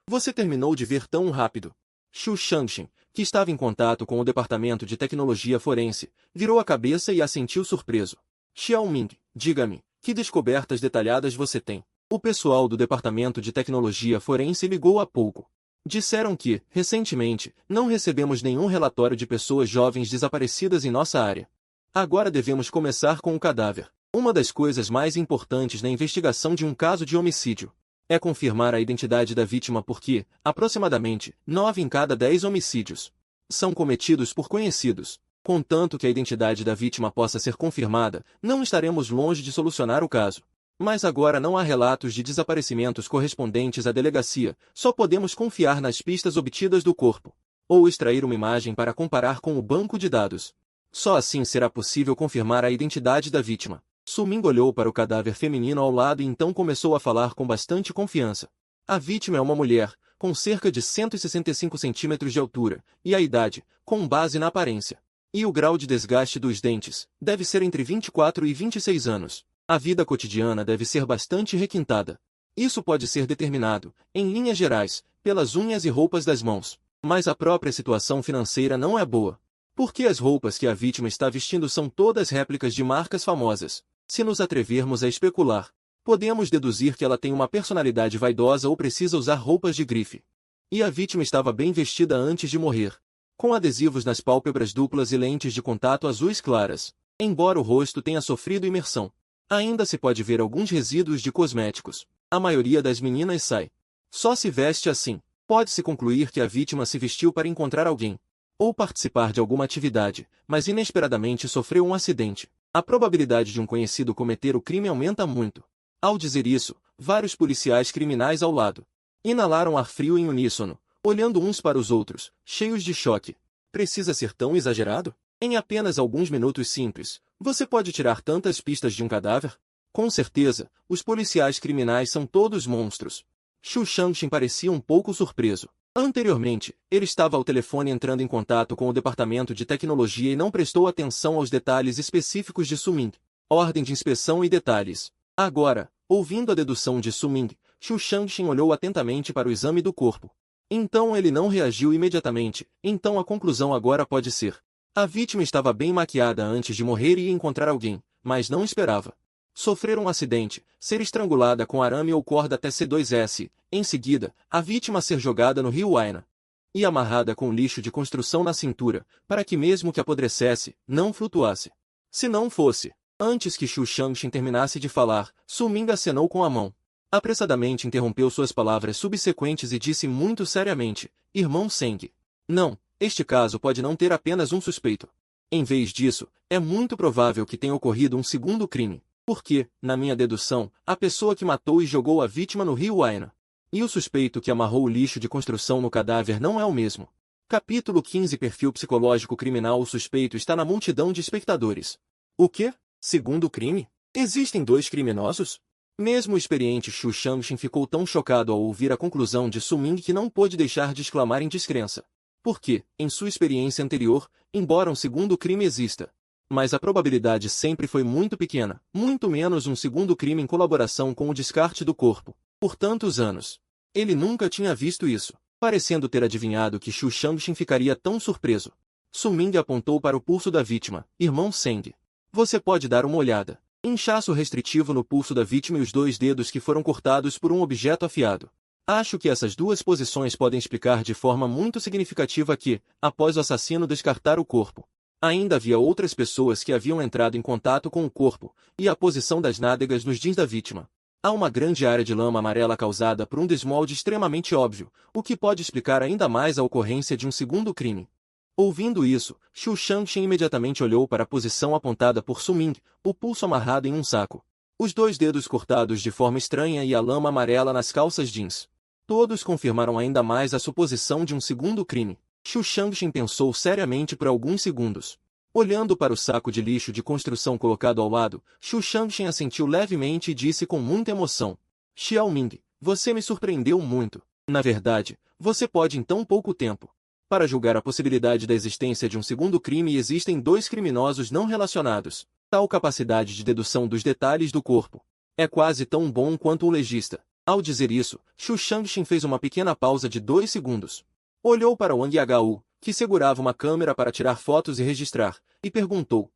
Você terminou de ver tão rápido. Xu Shangxin, que estava em contato com o departamento de tecnologia forense, virou a cabeça e assentiu surpreso. Xiaoming, diga-me, que descobertas detalhadas você tem? O pessoal do departamento de tecnologia forense ligou há pouco. Disseram que, recentemente, não recebemos nenhum relatório de pessoas jovens desaparecidas em nossa área. Agora devemos começar com o cadáver. Uma das coisas mais importantes na investigação de um caso de homicídio é confirmar a identidade da vítima porque, aproximadamente, 9 em cada 10 homicídios são cometidos por conhecidos. Contanto que a identidade da vítima possa ser confirmada, não estaremos longe de solucionar o caso. Mas agora não há relatos de desaparecimentos correspondentes à delegacia, só podemos confiar nas pistas obtidas do corpo, ou extrair uma imagem para comparar com o banco de dados. Só assim será possível confirmar a identidade da vítima. Su-Ming olhou para o cadáver feminino ao lado e então começou a falar com bastante confiança. A vítima é uma mulher, com cerca de 165 centímetros de altura, e a idade, com base na aparência e o grau de desgaste dos dentes, deve ser entre 24 e 26 anos. A vida cotidiana deve ser bastante requintada. Isso pode ser determinado, em linhas gerais, pelas unhas e roupas das mãos. Mas a própria situação financeira não é boa. Porque as roupas que a vítima está vestindo são todas réplicas de marcas famosas. Se nos atrevermos a especular, podemos deduzir que ela tem uma personalidade vaidosa ou precisa usar roupas de grife. E a vítima estava bem vestida antes de morrer, com adesivos nas pálpebras duplas e lentes de contato azuis claras. Embora o rosto tenha sofrido imersão, ainda se pode ver alguns resíduos de cosméticos. A maioria das meninas sai. Só se veste assim. Pode-se concluir que a vítima se vestiu para encontrar alguém, ou participar de alguma atividade, mas inesperadamente sofreu um acidente. A probabilidade de um conhecido cometer o crime aumenta muito. Ao dizer isso, vários policiais criminais ao lado inalaram ar frio em uníssono, olhando uns para os outros, cheios de choque. Precisa ser tão exagerado? Em apenas alguns minutos simples, você pode tirar tantas pistas de um cadáver? Com certeza, os policiais criminais são todos monstros. Xu Shangxin parecia um pouco surpreso. Anteriormente, ele estava ao telefone entrando em contato com o departamento de tecnologia e não prestou atenção aos detalhes específicos de Su-Ming, ordem de inspeção e detalhes. Agora, ouvindo a dedução de Su-Ming, Xu Shangxin olhou atentamente para o exame do corpo. Então ele não reagiu imediatamente, então a conclusão agora pode ser: a vítima estava bem maquiada antes de morrer e ia encontrar alguém, mas não esperava sofrer um acidente, ser estrangulada com arame ou corda até C2S, em seguida, a vítima ser jogada no rio Waina e amarrada com lixo de construção na cintura, para que mesmo que apodrecesse, não flutuasse. Se não fosse. Antes que Xu Shangshin terminasse de falar, Su Ming acenou com a mão. Apressadamente interrompeu suas palavras subsequentes e disse muito seriamente: Irmão Seng. Não, este caso pode não ter apenas um suspeito. Em vez disso, é muito provável que tenha ocorrido um segundo crime. Porque, na minha dedução, a pessoa que matou e jogou a vítima no rio Waina e o suspeito que amarrou o lixo de construção no cadáver não é o mesmo. Capítulo 15. Perfil psicológico criminal. O suspeito está na multidão de espectadores. O quê? Segundo crime? Existem dois criminosos? Mesmo o experiente Xu Shangshin ficou tão chocado ao ouvir a conclusão de Su Ming que não pôde deixar de exclamar em descrença. Porque, em sua experiência anterior, embora um segundo crime exista, mas a probabilidade sempre foi muito pequena, muito menos um segundo crime em colaboração com o descarte do corpo, por tantos anos. Ele nunca tinha visto isso, parecendo ter adivinhado que Xu Shangshin ficaria tão surpreso. Su Ming apontou para o pulso da vítima. Irmão Seng. Você pode dar uma olhada. Inchaço restritivo no pulso da vítima e os dois dedos que foram cortados por um objeto afiado. Acho que essas duas posições podem explicar de forma muito significativa que, após o assassino descartar o corpo, ainda havia outras pessoas que haviam entrado em contato com o corpo, e a posição das nádegas nos jeans da vítima. Há uma grande área de lama amarela causada por um desmolde extremamente óbvio, o que pode explicar ainda mais a ocorrência de um segundo crime. Ouvindo isso, Xu Shangshin imediatamente olhou para a posição apontada por Su Ming, o pulso amarrado em um saco, os dois dedos cortados de forma estranha e a lama amarela nas calças jeans. Todos confirmaram ainda mais a suposição de um segundo crime. Xu Shangshin pensou seriamente por alguns segundos. Olhando para o saco de lixo de construção colocado ao lado, Xu Shangshin assentiu levemente e disse com muita emoção: Xiaoming, você me surpreendeu muito. Na verdade, você pode em tão pouco tempo. Para julgar a possibilidade da existência de um segundo crime existem dois criminosos não relacionados. Tal capacidade de dedução dos detalhes do corpo é quase tão bom quanto o legista. Ao dizer isso, Xu Shangshin fez uma pequena pausa de 2 segundos. Olhou para Wang Hou, que segurava uma câmera para tirar fotos e registrar, e perguntou: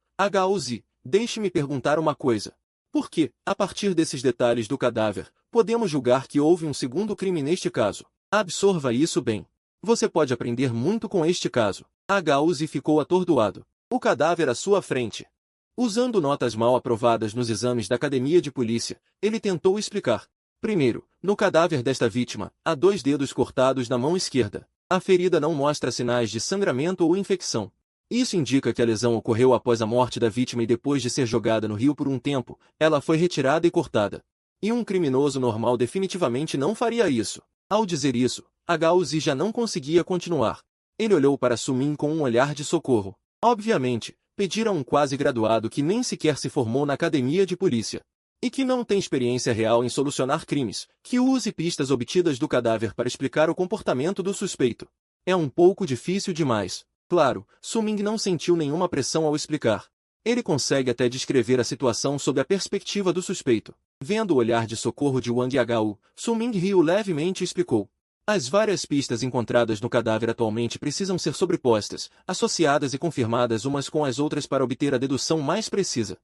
Houzi, deixe-me perguntar uma coisa. Por que, a partir desses detalhes do cadáver, podemos julgar que houve um segundo crime neste caso? Absorva isso bem. Você pode aprender muito com este caso. Houzi ficou atordoado. O cadáver à sua frente. Usando notas mal aprovadas nos exames da academia de polícia, ele tentou explicar. Primeiro, no cadáver desta vítima, há 2 dedos cortados na mão esquerda. A ferida não mostra sinais de sangramento ou infecção. Isso indica que a lesão ocorreu após a morte da vítima e depois de ser jogada no rio por um tempo, ela foi retirada e cortada. E um criminoso normal definitivamente não faria isso. Ao dizer isso, Houzi já não conseguia continuar. Ele olhou para Su Ming com um olhar de socorro. Obviamente, pedir a um quase graduado que nem sequer se formou na academia de polícia e que não tem experiência real em solucionar crimes, que use pistas obtidas do cadáver para explicar o comportamento do suspeito. É um pouco difícil demais. Claro, Su Ming não sentiu nenhuma pressão ao explicar. Ele consegue até descrever a situação sob a perspectiva do suspeito. Vendo o olhar de socorro de Wang Hou, Su Ming riu levemente e explicou. As várias pistas encontradas no cadáver atualmente precisam ser sobrepostas, associadas e confirmadas umas com as outras para obter a dedução mais precisa.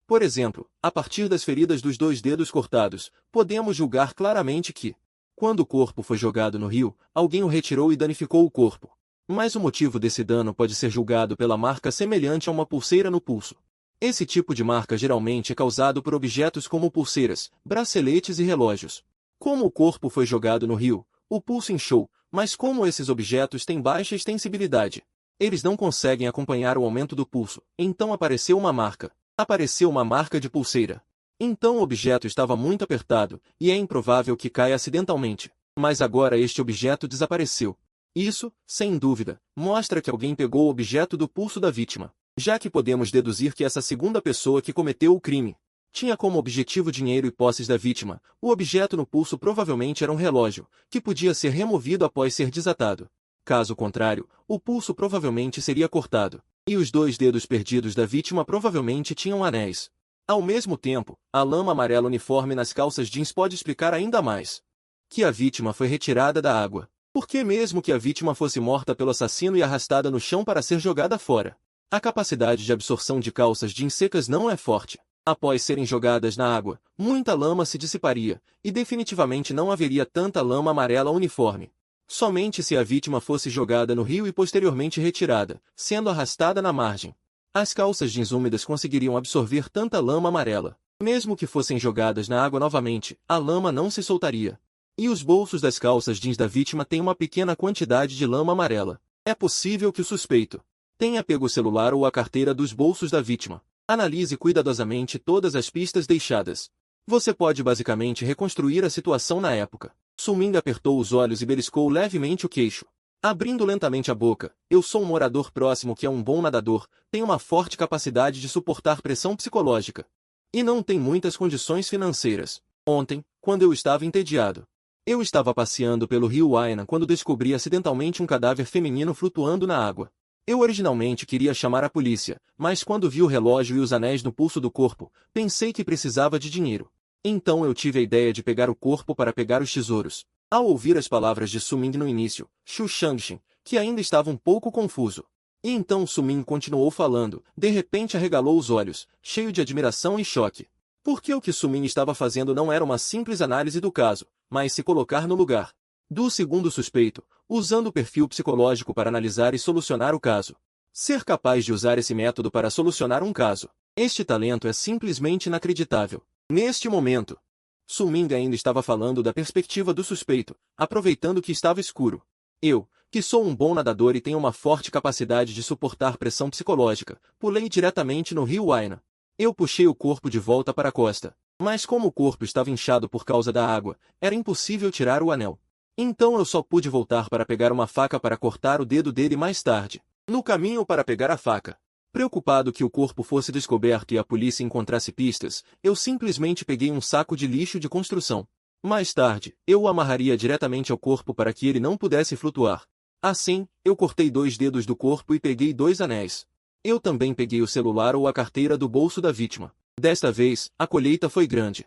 Por exemplo, a partir das feridas dos 2 dedos cortados, podemos julgar claramente que, quando o corpo foi jogado no rio, alguém o retirou e danificou o corpo. Mas o motivo desse dano pode ser julgado pela marca semelhante a uma pulseira no pulso. Esse tipo de marca geralmente é causado por objetos como pulseiras, braceletes e relógios. Como o corpo foi jogado no rio, o pulso inchou, mas como esses objetos têm baixa extensibilidade, eles não conseguem acompanhar o aumento do pulso, então apareceu uma marca. Apareceu uma marca de pulseira. Então o objeto estava muito apertado, e é improvável que caia acidentalmente. Mas agora este objeto desapareceu. Isso, sem dúvida, mostra que alguém pegou o objeto do pulso da vítima, já que podemos deduzir que essa segunda pessoa que cometeu o crime tinha como objetivo dinheiro e posses da vítima. O objeto no pulso provavelmente era um relógio, que podia ser removido após ser desatado. Caso contrário, o pulso provavelmente seria cortado. E os 2 dedos perdidos da vítima provavelmente tinham anéis. Ao mesmo tempo, a lama amarela uniforme nas calças jeans pode explicar ainda mais que a vítima foi retirada da água. Porque mesmo que a vítima fosse morta pelo assassino e arrastada no chão para ser jogada fora, a capacidade de absorção de calças jeans secas não é forte. Após serem jogadas na água, muita lama se dissiparia, e definitivamente não haveria tanta lama amarela uniforme. Somente se a vítima fosse jogada no rio e posteriormente retirada, sendo arrastada na margem. As calças jeans úmidas conseguiriam absorver tanta lama amarela. Mesmo que fossem jogadas na água novamente, a lama não se soltaria. E os bolsos das calças jeans da vítima têm uma pequena quantidade de lama amarela. É possível que o suspeito tenha pego o celular ou a carteira dos bolsos da vítima. Analise cuidadosamente todas as pistas deixadas. Você pode basicamente reconstruir a situação na época. Suming apertou os olhos e beliscou levemente o queixo. Abrindo lentamente a boca, eu sou um morador próximo que é um bom nadador, tem uma forte capacidade de suportar pressão psicológica. E não tem muitas condições financeiras. Ontem, quando eu estava entediado, eu estava passeando pelo rio Wainan quando descobri acidentalmente um cadáver feminino flutuando na água. Eu originalmente queria chamar a polícia, mas quando vi o relógio e os anéis no pulso do corpo, pensei que precisava de dinheiro. Então eu tive a ideia de pegar o corpo para pegar os tesouros. Ao ouvir as palavras de Suming no início, Xu Shangxin, que ainda estava um pouco confuso. E então Suming continuou falando, de repente arregalou os olhos, cheio de admiração e choque. Porque o que Suming estava fazendo não era uma simples análise do caso, mas se colocar no lugar do segundo suspeito, usando o perfil psicológico para analisar e solucionar o caso. Ser capaz de usar esse método para solucionar um caso. Este talento é simplesmente inacreditável. Neste momento, Suming ainda estava falando da perspectiva do suspeito, aproveitando que estava escuro. Eu, que sou um bom nadador e tenho uma forte capacidade de suportar pressão psicológica, pulei diretamente no rio Wainan. Eu puxei o corpo de volta para a costa, mas como o corpo estava inchado por causa da água, era impossível tirar o anel. Então eu só pude voltar para pegar uma faca para cortar o dedo dele mais tarde. No caminho para pegar a faca, preocupado que o corpo fosse descoberto e a polícia encontrasse pistas, eu simplesmente peguei um saco de lixo de construção. Mais tarde, eu o amarraria diretamente ao corpo para que ele não pudesse flutuar. Assim, eu cortei 2 dedos do corpo e peguei 2 anéis. Eu também peguei o celular ou a carteira do bolso da vítima. Desta vez, a colheita foi grande.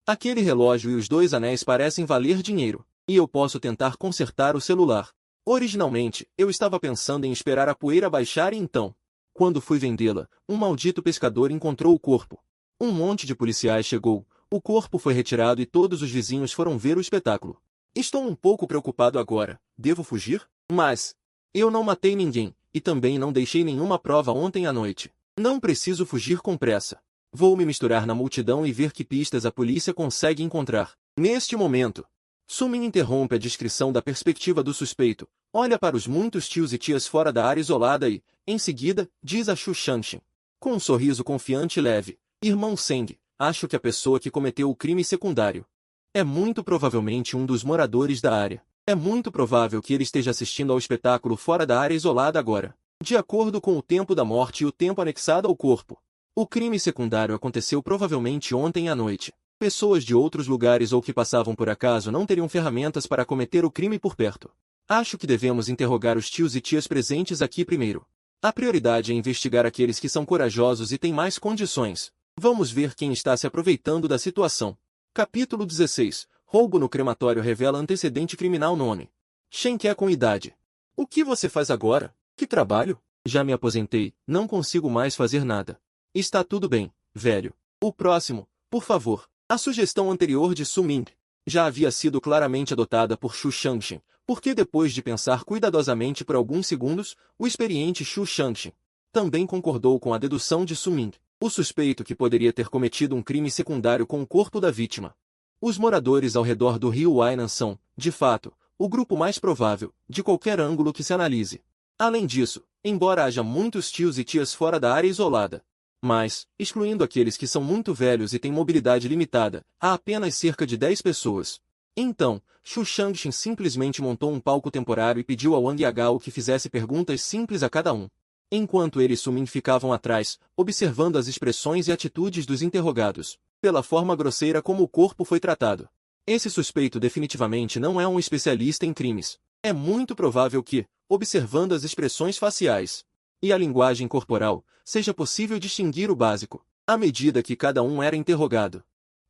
Aquele relógio e os 2 anéis parecem valer dinheiro. E eu posso tentar consertar o celular. Originalmente, eu estava pensando em esperar a poeira baixar e então, quando fui vendê-la, um maldito pescador encontrou o corpo. Um monte de policiais chegou, o corpo foi retirado e todos os vizinhos foram ver o espetáculo. Estou um pouco preocupado agora. Devo fugir? Mas eu não matei ninguém, e também não deixei nenhuma prova ontem à noite. Não preciso fugir com pressa. Vou me misturar na multidão e ver que pistas a polícia consegue encontrar. Neste momento, Suming interrompe a descrição da perspectiva do suspeito, olha para os muitos tios e tias fora da área isolada e, em seguida, diz a Xu Shangxin, com um sorriso confiante e leve, irmão Seng, acho que a pessoa que cometeu o crime secundário é muito provavelmente um dos moradores da área. É muito provável que ele esteja assistindo ao espetáculo fora da área isolada agora, de acordo com o tempo da morte e o tempo anexado ao corpo. O crime secundário aconteceu provavelmente ontem à noite. Pessoas de outros lugares ou que passavam por acaso não teriam ferramentas para cometer o crime por perto. Acho que devemos interrogar os tios e tias presentes aqui primeiro. A prioridade é investigar aqueles que são corajosos e têm mais condições. Vamos ver quem está se aproveitando da situação. Capítulo 16. Roubo no crematório revela antecedente criminal nome. Shen Ke com idade. O que você faz agora? Que trabalho? Já me aposentei, não consigo mais fazer nada. Está tudo bem, velho. O próximo, por favor. A sugestão anterior de Suming já havia sido claramente adotada por Xu Shangxin, porque depois de pensar cuidadosamente por alguns segundos, o experiente Xu Shangxin também concordou com a dedução de Suming, o suspeito que poderia ter cometido um crime secundário com o corpo da vítima. Os moradores ao redor do rio Wainan são, de fato, o grupo mais provável, de qualquer ângulo que se analise. Além disso, embora haja muitos tios e tias fora da área isolada, mas, excluindo aqueles que são muito velhos e têm mobilidade limitada, há apenas cerca de 10 pessoas. Então, Xu Shangxin simplesmente montou um palco temporário e pediu ao Wang Yagao que fizesse perguntas simples a cada um. Enquanto ele e Suming ficavam atrás, observando as expressões e atitudes dos interrogados, pela forma grosseira como o corpo foi tratado. Esse suspeito definitivamente não é um especialista em crimes. É muito provável que, observando as expressões faciais e a linguagem corporal, seja possível distinguir o básico, à medida que cada um era interrogado.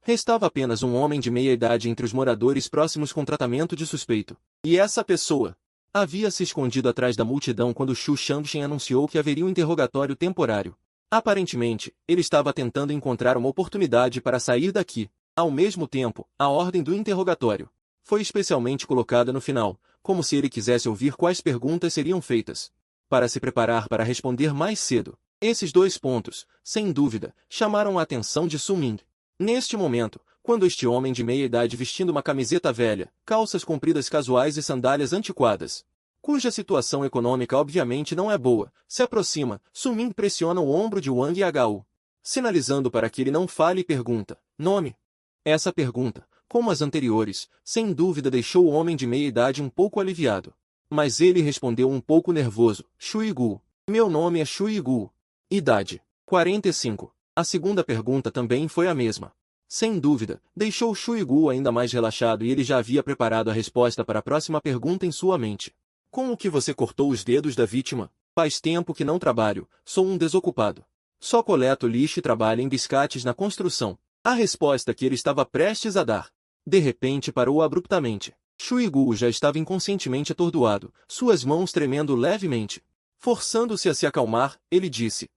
Restava apenas um homem de meia idade entre os moradores próximos com tratamento de suspeito. E essa pessoa havia se escondido atrás da multidão quando Xu Shangxin anunciou que haveria um interrogatório temporário. Aparentemente, ele estava tentando encontrar uma oportunidade para sair daqui. Ao mesmo tempo, a ordem do interrogatório foi especialmente colocada no final, como se ele quisesse ouvir quais perguntas seriam feitas, para se preparar para responder mais cedo. Esses dois pontos, sem dúvida, chamaram a atenção de Su Ming. Neste momento, quando este homem de meia idade vestindo uma camiseta velha, calças compridas casuais e sandálias antiquadas, cuja situação econômica obviamente não é boa, se aproxima, Su Ming pressiona o ombro de Wang Yagao, sinalizando para que ele não fale e pergunta: nome? Essa pergunta, como as anteriores, sem dúvida deixou o homem de meia idade um pouco aliviado. Mas ele respondeu um pouco nervoso: Shui Gu. Meu nome é Shui Gu. Idade: 45. A segunda pergunta também foi a mesma. Sem dúvida, deixou Shui Gu ainda mais relaxado e ele já havia preparado a resposta para a próxima pergunta em sua mente. Como que você cortou os dedos da vítima? Faz tempo que não trabalho, sou um desocupado. Só coleto lixo e trabalho em biscates na construção. A resposta que ele estava prestes a dar, de repente parou abruptamente. Shui Gu já estava inconscientemente atordoado, suas mãos tremendo levemente. Forçando-se a se acalmar, ele disse: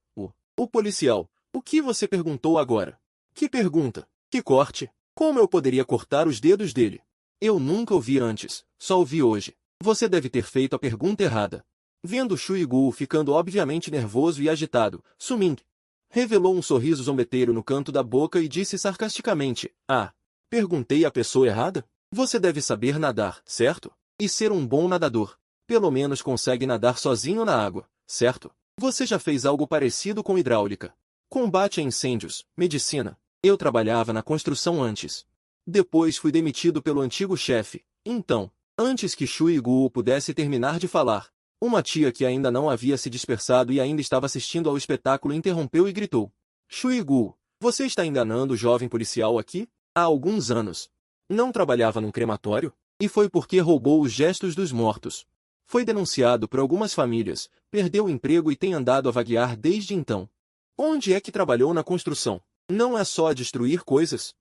O policial, o que você perguntou agora? Que pergunta? Que corte? Como eu poderia cortar os dedos dele? Eu nunca ouvi antes, só ouvi hoje. Você deve ter feito a pergunta errada. Vendo Shui Gu ficando obviamente nervoso e agitado, Su Ming revelou um sorriso zombeteiro no canto da boca e disse sarcasticamente: perguntei à pessoa errada? Você deve saber nadar, certo? E ser um bom nadador. Pelo menos consegue nadar sozinho na água, certo? Você já fez algo parecido com hidráulica, combate a incêndios, medicina. Eu trabalhava na construção antes. Depois fui demitido pelo antigo chefe. Então, antes que Shui Gu pudesse terminar de falar, uma tia que ainda não havia se dispersado e ainda estava assistindo ao espetáculo interrompeu e gritou: Shui Gu, você está enganando o jovem policial aqui? Há alguns anos. Não trabalhava num crematório? E foi porque roubou os gestos dos mortos. Foi denunciado por algumas famílias, perdeu o emprego e tem andado a vaguear desde então. Onde é que trabalhou na construção? Não é só destruir coisas?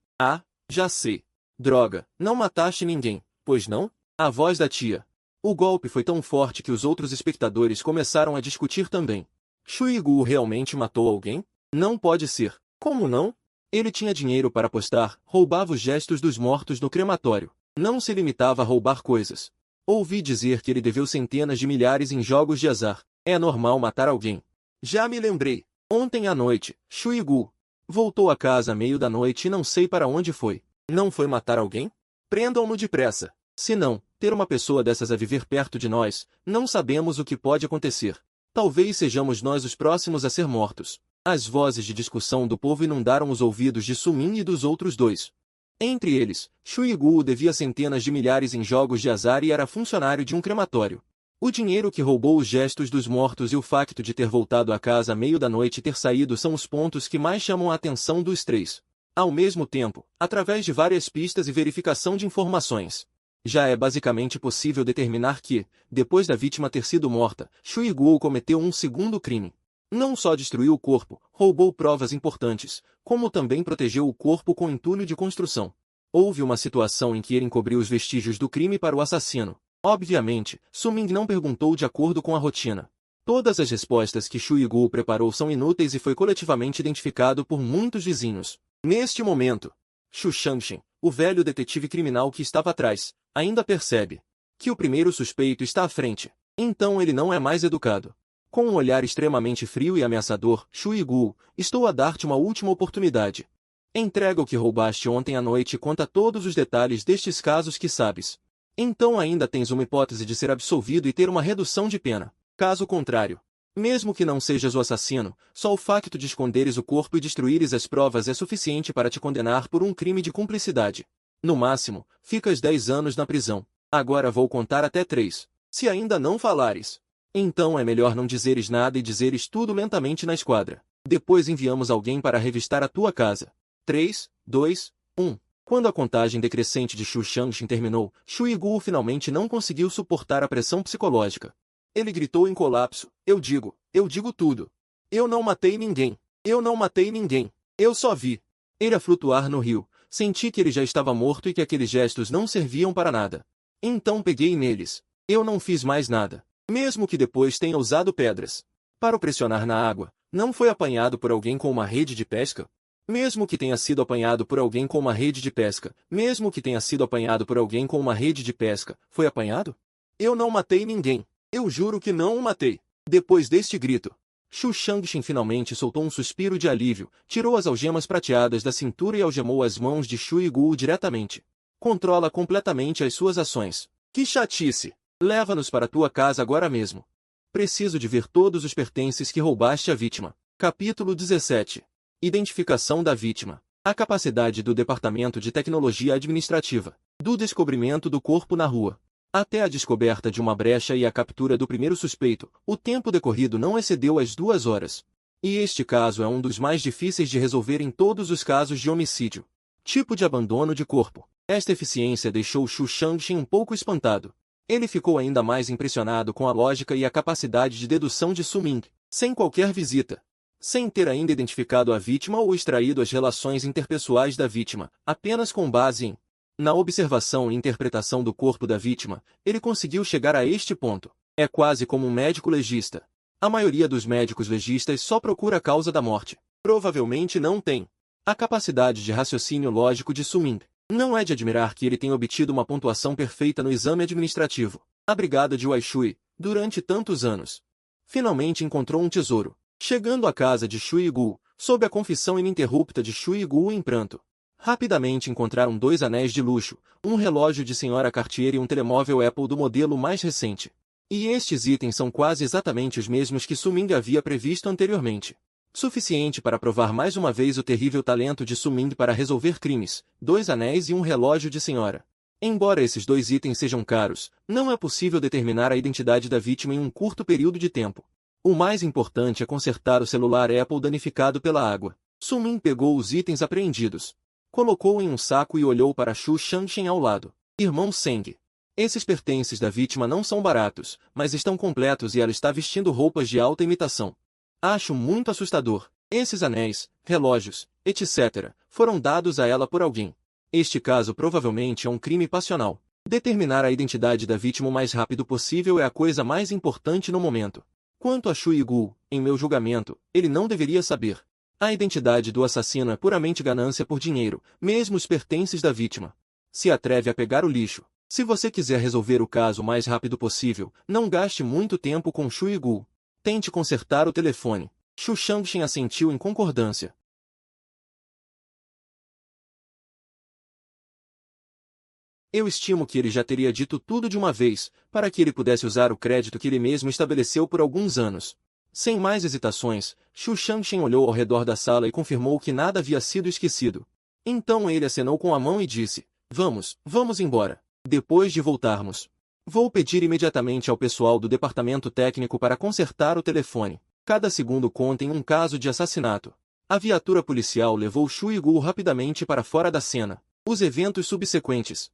Já sei. Droga, não mataste ninguém, pois não? A voz da tia. O golpe foi tão forte que os outros espectadores começaram a discutir também. Shui Gu realmente matou alguém? Não pode ser. Como não? Ele tinha dinheiro para apostar, roubava os gestos dos mortos no crematório. Não se limitava a roubar coisas. Ouvi dizer que ele deveu centenas de milhares em jogos de azar. É normal matar alguém. Já me lembrei. Ontem à noite, Shui Gu voltou a casa à meio da noite e não sei para onde foi. Não foi matar alguém? Prendam-no depressa. Se não, ter uma pessoa dessas a viver perto de nós, não sabemos o que pode acontecer. Talvez sejamos nós os próximos a ser mortos. As vozes de discussão do povo inundaram os ouvidos de Su Ming e dos outros dois. Entre eles, Shui Gu devia centenas de milhares em jogos de azar e era funcionário de um crematório. O dinheiro que roubou os gestos dos mortos e o facto de ter voltado à casa à meio da noite e ter saído são os pontos que mais chamam a atenção dos três. Ao mesmo tempo, através de várias pistas e verificação de informações, já é basicamente possível determinar que, depois da vítima ter sido morta, Shui Gu cometeu um segundo crime. Não só destruiu o corpo, roubou provas importantes, como também protegeu o corpo com entulho de construção. Houve uma situação em que ele encobriu os vestígios do crime para o assassino. Obviamente, Su Ming não perguntou de acordo com a rotina. Todas as respostas que Shui Gu preparou são inúteis e foi coletivamente identificado por muitos vizinhos. Neste momento, Xu Shangxin, o velho detetive criminal que estava atrás, ainda percebe que o primeiro suspeito está à frente. Então ele não é mais educado. Com um olhar extremamente frio e ameaçador, Shui Gu, estou a dar-te uma última oportunidade. Entrega o que roubaste ontem à noite e conta todos os detalhes destes casos que sabes. Então ainda tens uma hipótese de ser absolvido e ter uma redução de pena. Caso contrário, mesmo que não sejas o assassino, só o facto de esconderes o corpo e destruíres as provas é suficiente para te condenar por um crime de cumplicidade. No máximo, ficas 10 anos na prisão. Agora vou contar até 3. Se ainda não falares, então é melhor não dizeres nada e dizeres tudo lentamente na esquadra. Depois enviamos alguém para revistar a tua casa. 3, 2, 1. Quando a contagem decrescente de Xu Shangxin terminou, Shui Gu finalmente não conseguiu suportar a pressão psicológica. Ele gritou em colapso: eu digo tudo. Eu não matei ninguém. Eu não matei ninguém. Eu só vi ele a flutuar no rio, Senti que ele já estava morto e que aqueles gestos não serviam para nada. Então peguei neles. Eu não fiz mais nada. Mesmo que depois tenha usado pedras para o pressionar na água, não foi apanhado por alguém com uma rede de pesca? Mesmo que tenha sido apanhado por alguém com uma rede de pesca, mesmo que tenha sido apanhado por alguém com uma rede de pesca, foi apanhado? Eu não matei ninguém. Eu juro que não o matei. Depois deste grito, Xu Shangxin finalmente soltou um suspiro de alívio, tirou as algemas prateadas da cintura e algemou as mãos de Shu Yiguo diretamente. Controla completamente as suas ações. Que chatice! Leva-nos para tua casa agora mesmo. Preciso de ver todos os pertences que roubaste à vítima. Capítulo 17. Identificação da vítima. A capacidade do Departamento de Tecnologia Administrativa. Do descobrimento do corpo na rua até a descoberta de uma brecha e a captura do primeiro suspeito, o tempo decorrido não excedeu as 2 horas. E este caso é um dos mais difíceis de resolver em todos os casos de homicídio. Tipo de abandono de corpo. Esta eficiência deixou Xu Shangxin um pouco espantado. Ele ficou ainda mais impressionado com a lógica e a capacidade de dedução de Su Ming, sem qualquer visita. Sem ter ainda identificado a vítima ou extraído as relações interpessoais da vítima, apenas com base na observação e interpretação do corpo da vítima, ele conseguiu chegar a este ponto. É quase como um médico legista. A maioria dos médicos legistas só procura a causa da morte. Provavelmente não tem a capacidade de raciocínio lógico de Su Ming. Não é de admirar que ele tenha obtido uma pontuação perfeita no exame administrativo. A brigada de Waishui, durante tantos anos, finalmente encontrou um tesouro. Chegando à casa de Shu Yiguo, sob a confissão ininterrupta de Shu Yiguo em pranto, rapidamente encontraram 2 anéis de luxo, um relógio de senhora Cartier e um telemóvel Apple do modelo mais recente. E estes itens são quase exatamente os mesmos que Su Ming havia previsto anteriormente. Suficiente para provar mais uma vez o terrível talento de Su Ming para resolver crimes, 2 anéis e um relógio de senhora. Embora esses 2 itens sejam caros, não é possível determinar a identidade da vítima em um curto período de tempo. O mais importante é consertar o celular Apple danificado pela água. Su Ming pegou os itens apreendidos, colocou em um saco e olhou para Xu Shangxin ao lado. Irmão Seng. Esses pertences da vítima não são baratos, mas estão completos e ela está vestindo roupas de alta imitação. Acho muito assustador. Esses anéis, relógios, etc., foram dados a ela por alguém. Este caso provavelmente é um crime passional. Determinar a identidade da vítima o mais rápido possível é a coisa mais importante no momento. Quanto a Shu Yiguo, em meu julgamento, ele não deveria saber. A identidade do assassino é puramente ganância por dinheiro, mesmo os pertences da vítima. Se atreve a pegar o lixo. Se você quiser resolver o caso o mais rápido possível, não gaste muito tempo com Shu Yiguo. Tente consertar o telefone. Xu Shangxin assentiu em concordância. Eu estimo que ele já teria dito tudo de uma vez, para que ele pudesse usar o crédito que ele mesmo estabeleceu por alguns anos. Sem mais hesitações, Xu Shangxin olhou ao redor da sala e confirmou que nada havia sido esquecido. Então ele acenou com a mão e disse: vamos embora. Depois de voltarmos, vou pedir imediatamente ao pessoal do departamento técnico para consertar o telefone. Cada segundo conta em um caso de assassinato. A viatura policial levou Shu Yiguo rapidamente para fora da cena. Os eventos subsequentes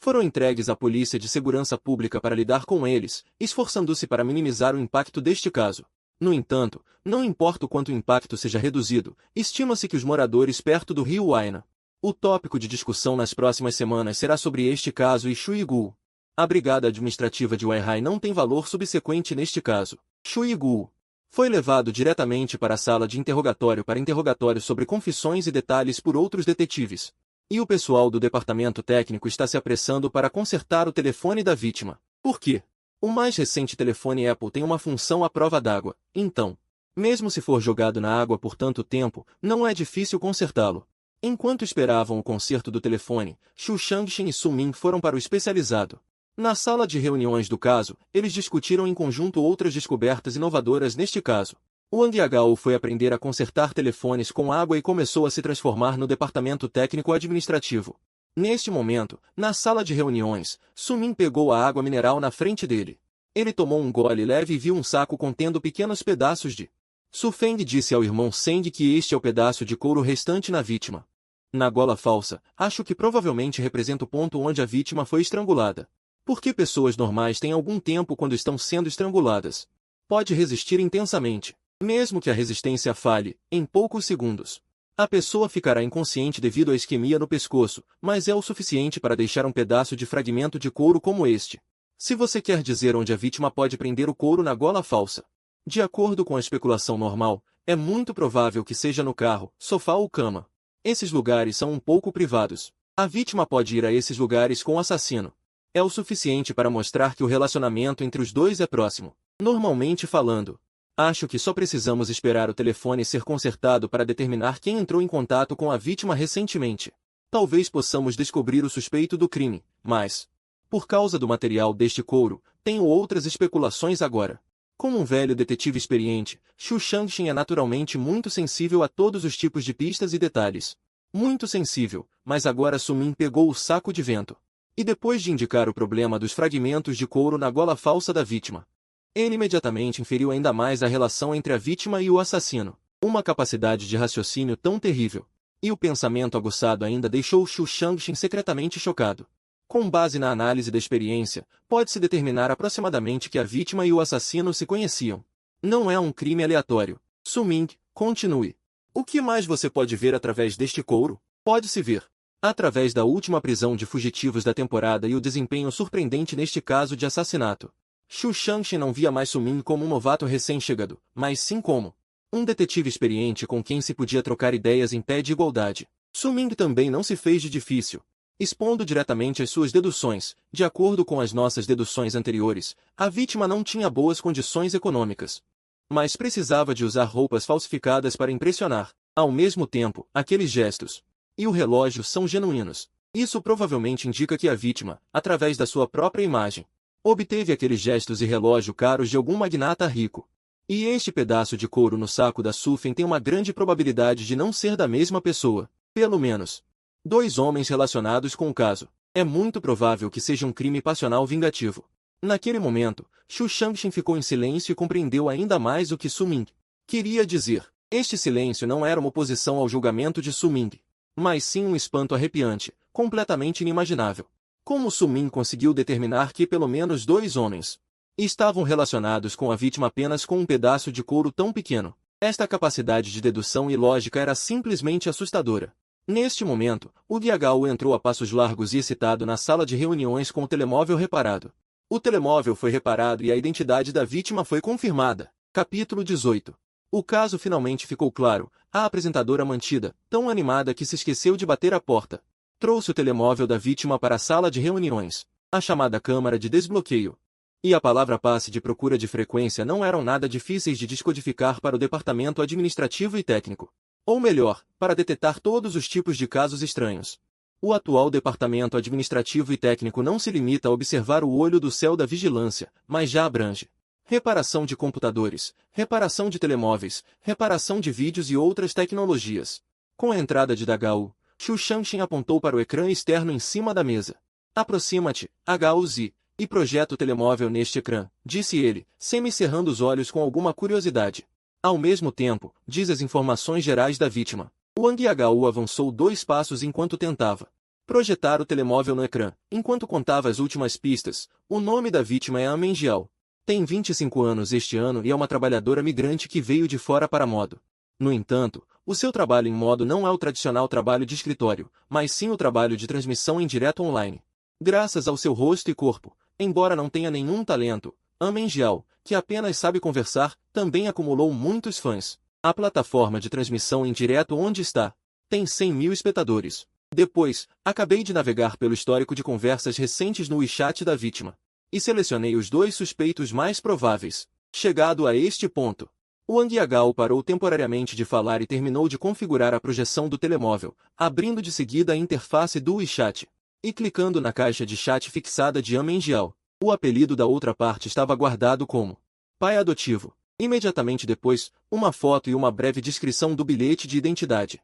foram entregues à Polícia de Segurança Pública para lidar com eles, esforçando-se para minimizar o impacto deste caso. No entanto, não importa o quanto o impacto seja reduzido, estima-se que os moradores perto do rio Waina. O tópico de discussão nas próximas semanas será sobre este caso e Shu Yiguo. A brigada administrativa de Waihai não tem valor subsequente neste caso. Shu Yiguo foi levado diretamente para a sala de interrogatório para interrogatório sobre confissões e detalhes por outros detetives. E o pessoal do departamento técnico está se apressando para consertar o telefone da vítima. Por quê? O mais recente telefone Apple tem uma função à prova d'água, então, mesmo se for jogado na água por tanto tempo, não é difícil consertá-lo. Enquanto esperavam o conserto do telefone, Xu Shangxin e Su Ming foram para o especializado. Na sala de reuniões do caso, eles discutiram em conjunto outras descobertas inovadoras neste caso. Wang Yagao foi aprender a consertar telefones com água e começou a se transformar no departamento técnico administrativo. Neste momento, na sala de reuniões, Su Ming pegou a água mineral na frente dele. Ele tomou um gole leve e viu um saco contendo pequenos pedaços de. Su Feng disse ao irmão Seng que este é o pedaço de couro restante na vítima. Na gola falsa, acho que provavelmente representa o ponto onde a vítima foi estrangulada. Porque pessoas normais têm algum tempo quando estão sendo estranguladas. Pode resistir intensamente, mesmo que a resistência falhe, em poucos segundos. A pessoa ficará inconsciente devido à isquemia no pescoço, mas é o suficiente para deixar um pedaço de fragmento de couro como este. Se você quer dizer onde a vítima pode prender o couro na gola falsa. De acordo com a especulação normal, é muito provável que seja no carro, sofá ou cama. Esses lugares são um pouco privados. A vítima pode ir a esses lugares com o assassino. É o suficiente para mostrar que o relacionamento entre os dois é próximo. Normalmente falando, acho que só precisamos esperar o telefone ser consertado para determinar quem entrou em contato com a vítima recentemente. Talvez possamos descobrir o suspeito do crime, mas, por causa do material deste couro, tenho outras especulações agora. Como um velho detetive experiente, Xu Shangxin é naturalmente muito sensível a todos os tipos de pistas e detalhes. Muito sensível, mas agora Su Min pegou o saco de vento. E depois de indicar o problema dos fragmentos de couro na gola falsa da vítima, ele imediatamente inferiu ainda mais a relação entre a vítima e o assassino. Uma capacidade de raciocínio tão terrível. E o pensamento aguçado ainda deixou Xu Shangxin secretamente chocado. Com base na análise da experiência, pode-se determinar aproximadamente que a vítima e o assassino se conheciam. Não é um crime aleatório. Su Ming, continue. O que mais você pode ver através deste couro? Pode-se ver, através da última prisão de fugitivos da temporada e o desempenho surpreendente neste caso de assassinato. Xu Shangxin não via mais Su Ming como um novato recém-chegado, mas sim como um detetive experiente com quem se podia trocar ideias em pé de igualdade. Su Ming também não se fez de difícil, expondo diretamente as suas deduções. De acordo com as nossas deduções anteriores, a vítima não tinha boas condições econômicas, mas precisava de usar roupas falsificadas para impressionar. Ao mesmo tempo, aqueles gestos e o relógio são genuínos. Isso provavelmente indica que a vítima, através da sua própria imagem, obteve aqueles gestos e relógio caros de algum magnata rico. E este pedaço de couro no saco da Sufen tem uma grande probabilidade de não ser da mesma pessoa. Pelo menos dois homens relacionados com o caso. É muito provável que seja um crime passional vingativo. Naquele momento, Xu Shangxin ficou em silêncio e compreendeu ainda mais o que Su Ming queria dizer. Este silêncio não era uma oposição ao julgamento de Su Ming, mas sim um espanto arrepiante, completamente inimaginável. Como Su Ming conseguiu determinar que pelo menos dois homens estavam relacionados com a vítima apenas com um pedaço de couro tão pequeno? Esta capacidade de dedução e lógica era simplesmente assustadora. Neste momento, o Diagao entrou a passos largos e excitado na sala de reuniões com o telemóvel reparado. O telemóvel foi reparado e a identidade da vítima foi confirmada. Capítulo 18. O caso finalmente ficou claro. A apresentadora mantida, tão animada que se esqueceu de bater a porta, trouxe o telemóvel da vítima para a sala de reuniões. A chamada câmara de desbloqueio e a palavra passe de procura de frequência não eram nada difíceis de descodificar para o departamento administrativo e técnico. Ou melhor, para detectar todos os tipos de casos estranhos. O atual departamento administrativo e técnico não se limita a observar o olho do céu da vigilância, mas já abrange reparação de computadores, reparação de telemóveis, reparação de vídeos e outras tecnologias. Com a entrada de Dagao, Xu Shangxin apontou para o ecrã externo em cima da mesa. Aproxima-te, Hauzi, e projeta o telemóvel neste ecrã, disse ele, semicerrando os olhos com alguma curiosidade. Ao mesmo tempo, diz as informações gerais da vítima. Wang Yagao avançou 2 passos enquanto tentava projetar o telemóvel no ecrã, enquanto contava as últimas pistas. O nome da vítima é Amen Jiao. Tem 25 anos este ano e é uma trabalhadora migrante que veio de fora para modo. No entanto, o seu trabalho em modo não é o tradicional trabalho de escritório, mas sim o trabalho de transmissão em direto online. Graças ao seu rosto e corpo, embora não tenha nenhum talento, Amen Jiao, que apenas sabe conversar, também acumulou muitos fãs. A plataforma de transmissão em direto onde está tem 100.000 espectadores. Depois, acabei de navegar pelo histórico de conversas recentes no WeChat da vítima e selecionei os 2 suspeitos mais prováveis. Chegado a este ponto, Wang Yagao parou temporariamente de falar e terminou de configurar a projeção do telemóvel, abrindo de seguida a interface do WeChat e clicando na caixa de chat fixada de Amen Jiao. O apelido da outra parte estava guardado como pai adotivo. Imediatamente depois, uma foto e uma breve descrição do bilhete de identidade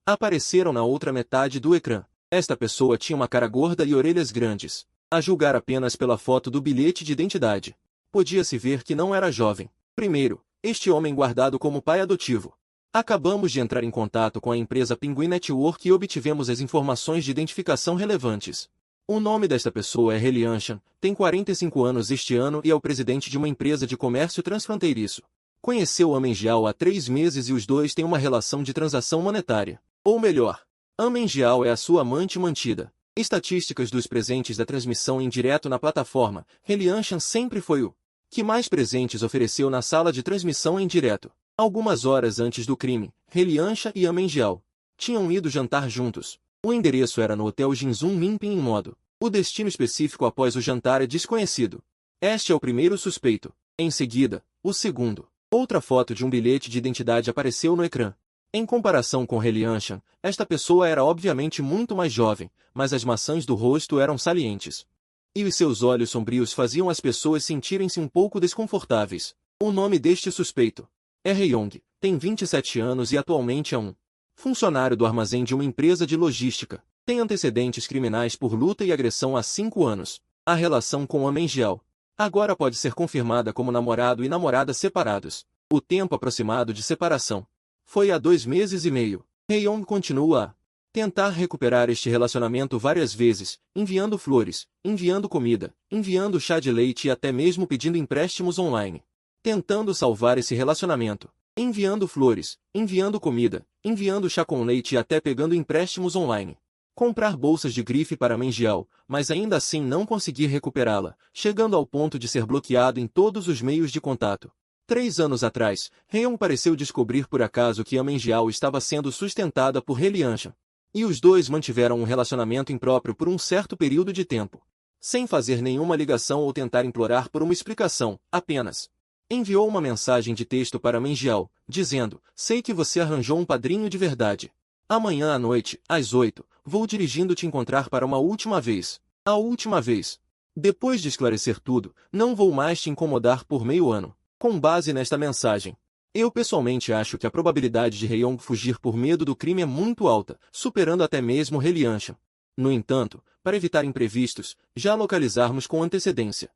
apareceram na outra metade do ecrã. Esta pessoa tinha uma cara gorda e orelhas grandes. A julgar apenas pela foto do bilhete de identidade, podia-se ver que não era jovem. Primeiro, este homem guardado como pai adotivo. Acabamos de entrar em contato com a empresa Pinguim Network e obtivemos as informações de identificação relevantes. O nome desta pessoa é He Lianshan, tem 45 anos este ano e é o presidente de uma empresa de comércio transfronteiriço. Conheceu Amen Jiao há 3 meses e os dois têm uma relação de transação monetária. Ou melhor, Amen Jiao é a sua amante mantida. Estatísticas dos presentes da transmissão em direto na plataforma, Helianshan sempre foi o que mais presentes ofereceu na sala de transmissão em direto. Algumas horas antes do crime, Helianshan e Amen Jiao tinham ido jantar juntos. O endereço era no Hotel Jinzun Minpin em modo. O destino específico após o jantar é desconhecido. Este é o primeiro suspeito. Em seguida, o segundo. Outra foto de um bilhete de identidade apareceu no ecrã. Em comparação com Helianshan, esta pessoa era obviamente muito mais jovem, mas as maçãs do rosto eram salientes. E os seus olhos sombrios faziam as pessoas sentirem-se um pouco desconfortáveis. O nome deste suspeito é Heyong, tem 27 anos e atualmente é um funcionário do armazém de uma empresa de logística. Tem antecedentes criminais por luta e agressão há 5 anos. A relação com Amen Jiao agora pode ser confirmada como namorado e namorada separados. O tempo aproximado de separação foi há 2 meses e meio. Heyong continua a tentar recuperar este relacionamento várias vezes, enviando flores, enviando comida, enviando chá de leite e até mesmo pedindo empréstimos online. Tentando salvar esse relacionamento, enviando flores, enviando comida, enviando chá com leite e até pegando empréstimos online. Comprar bolsas de grife para Amen Jiao, mas ainda assim não conseguir recuperá-la, chegando ao ponto de ser bloqueado em todos os meios de contato. 3 anos atrás, Heyong pareceu descobrir por acaso que Amen Jiao estava sendo sustentada por Helianshan. E os dois mantiveram um relacionamento impróprio por um certo período de tempo. Sem fazer nenhuma ligação ou tentar implorar por uma explicação, apenas enviou uma mensagem de texto para Amen Jiao, dizendo: sei que você arranjou um padrinho de verdade. Amanhã à noite, às 8, vou dirigindo te encontrar para uma última vez. A última vez. Depois de esclarecer tudo, não vou mais te incomodar por meio ano. Com base nesta mensagem, eu pessoalmente acho que a probabilidade de Heyong fugir por medo do crime é muito alta, superando até mesmo Helianshan. No entanto, para evitar imprevistos, já localizarmos com antecedência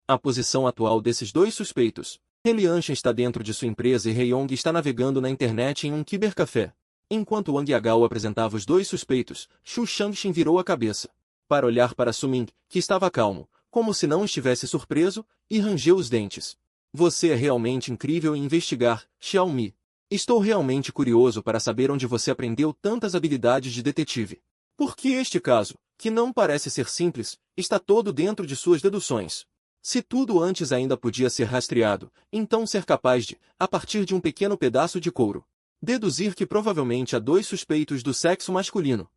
a posição atual desses dois suspeitos. Helianshan está dentro de sua empresa e Heyong está navegando na internet em um cybercafé. Enquanto Wang Yagao apresentava os dois suspeitos, Xu Shangxin virou a cabeça para olhar para Suming, que estava calmo, como se não estivesse surpreso, e rangeu os dentes. Você é realmente incrível em investigar, Xiaomi. Estou realmente curioso para saber onde você aprendeu tantas habilidades de detetive. Porque este caso, que não parece ser simples, está todo dentro de suas deduções. Se tudo antes ainda podia ser rastreado, então ser capaz de, a partir de um pequeno pedaço de couro, deduzir que provavelmente há 2 suspeitos do sexo masculino.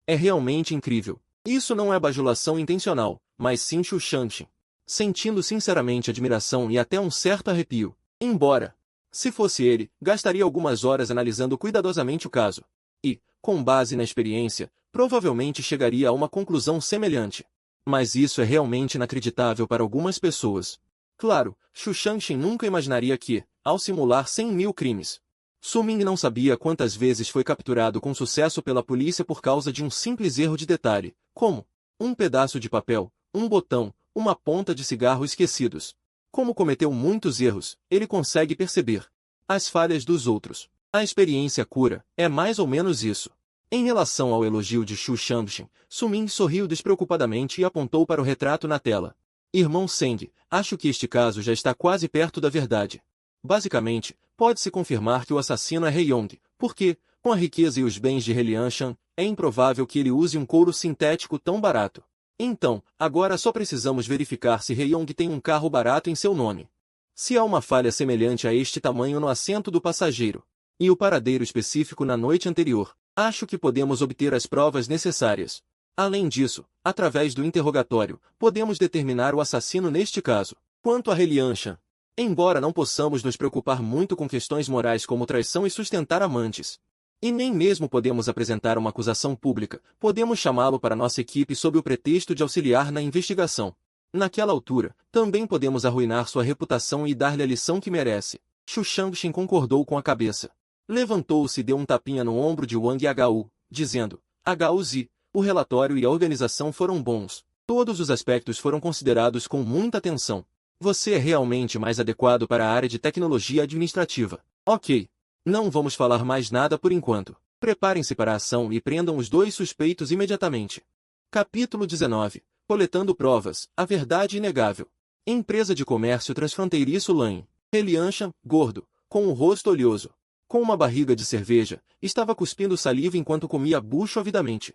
É realmente incrível. Isso não é bajulação intencional, mas sim Xu Shangxin, sentindo sinceramente admiração e até um certo arrepio. Embora, se fosse ele, gastaria algumas horas analisando cuidadosamente o caso. E, com base na experiência, provavelmente chegaria a uma conclusão semelhante. Mas isso é realmente inacreditável para algumas pessoas. Claro, Xu Shangxin nunca imaginaria que, ao simular 100.000 crimes, Suming não sabia quantas vezes foi capturado com sucesso pela polícia por causa de um simples erro de detalhe, como um pedaço de papel, um botão, uma ponta de cigarro esquecidos. Como cometeu muitos erros, ele consegue perceber as falhas dos outros. A experiência cura, é mais ou menos isso. Em relação ao elogio de Xu Shangxin, Suming sorriu despreocupadamente e apontou para o retrato na tela. Irmão Seng, acho que este caso já está quase perto da verdade. Basicamente, pode-se confirmar que o assassino é Heyong, porque, com a riqueza e os bens de Helianshan, é improvável que ele use um couro sintético tão barato. Então, agora só precisamos verificar se Heyong tem um carro barato em seu nome. Se há uma falha semelhante a este tamanho no assento do passageiro, e o paradeiro específico na noite anterior, acho que podemos obter as provas necessárias. Além disso, através do interrogatório, podemos determinar o assassino neste caso. Quanto a Helianshan, embora não possamos nos preocupar muito com questões morais como traição e sustentar amantes, e nem mesmo podemos apresentar uma acusação pública, podemos chamá-lo para nossa equipe sob o pretexto de auxiliar na investigação. Naquela altura, também podemos arruinar sua reputação e dar-lhe a lição que merece. Xu Shangxin concordou com a cabeça. Levantou-se e deu um tapinha no ombro de Wang Yagao, dizendo: Hauzi, o relatório e a organização foram bons. Todos os aspectos foram considerados com muita atenção. Você é realmente mais adequado para a área de tecnologia administrativa. Ok. Não vamos falar mais nada por enquanto. Preparem-se para a ação e prendam os 2 suspeitos imediatamente. Capítulo 19. Coletando provas, a verdade inegável. Empresa de comércio transfronteiriço Lane. Helianshan, gordo, com o rosto oleoso. Com uma barriga de cerveja, estava cuspindo saliva enquanto comia bucho avidamente.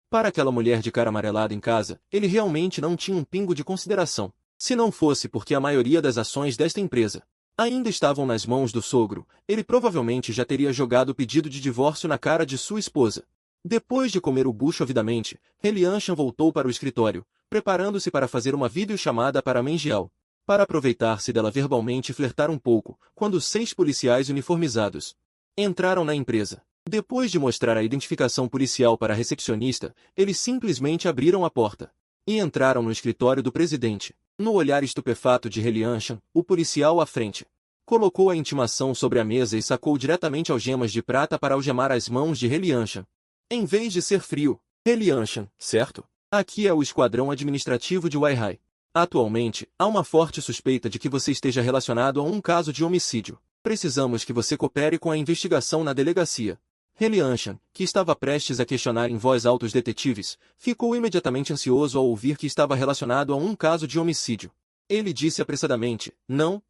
Para aquela mulher de cara amarelada em casa, ele realmente não tinha um pingo de consideração. Se não fosse porque a maioria das ações desta empresa ainda estavam nas mãos do sogro, ele provavelmente já teria jogado o pedido de divórcio na cara de sua esposa. Depois de comer o bucho avidamente, Helianshan voltou para o escritório, preparando-se para fazer uma videochamada para Mengial, para aproveitar-se dela verbalmente e flertar um pouco, quando 6 policiais uniformizados entraram na empresa. Depois de mostrar a identificação policial para a recepcionista, eles simplesmente abriram a porta e entraram no escritório do presidente. No olhar estupefato de Helianshan, o policial à frente colocou a intimação sobre a mesa e sacou diretamente algemas de prata para algemar as mãos de Helianshan. Em vez de ser frio, Helianshan, certo? Aqui é o esquadrão administrativo de Waihai. Atualmente, há uma forte suspeita de que você esteja relacionado a um caso de homicídio. Precisamos que você coopere com a investigação na delegacia. Helianshan, que estava prestes a questionar em voz alta os detetives, ficou imediatamente ansioso ao ouvir que estava relacionado a um caso de homicídio. Ele disse apressadamente, não,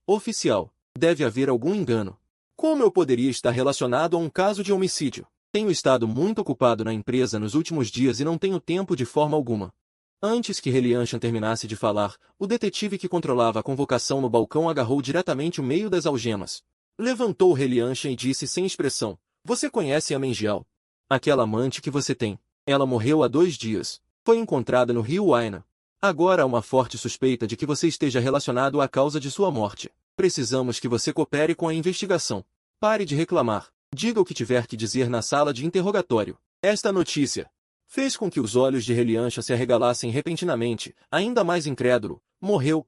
oficial. Deve haver algum engano. Como eu poderia estar relacionado a um caso de homicídio? Tenho estado muito ocupado na empresa nos últimos dias e não tenho tempo de forma alguma. Antes que Helianshan terminasse de falar, o detetive que controlava a convocação no balcão agarrou diretamente o meio das algemas. Levantou Helianshan e disse sem expressão, você conhece a Mengial? Aquela amante que você tem. Ela morreu há 2 dias. Foi encontrada no rio Waina. Agora há uma forte suspeita de que você esteja relacionado à causa de sua morte. Precisamos que você coopere com a investigação. Pare de reclamar. Diga o que tiver que dizer na sala de interrogatório. Esta notícia fez com que os olhos de Helianshan se arregalassem repentinamente, ainda mais incrédulo. Morreu.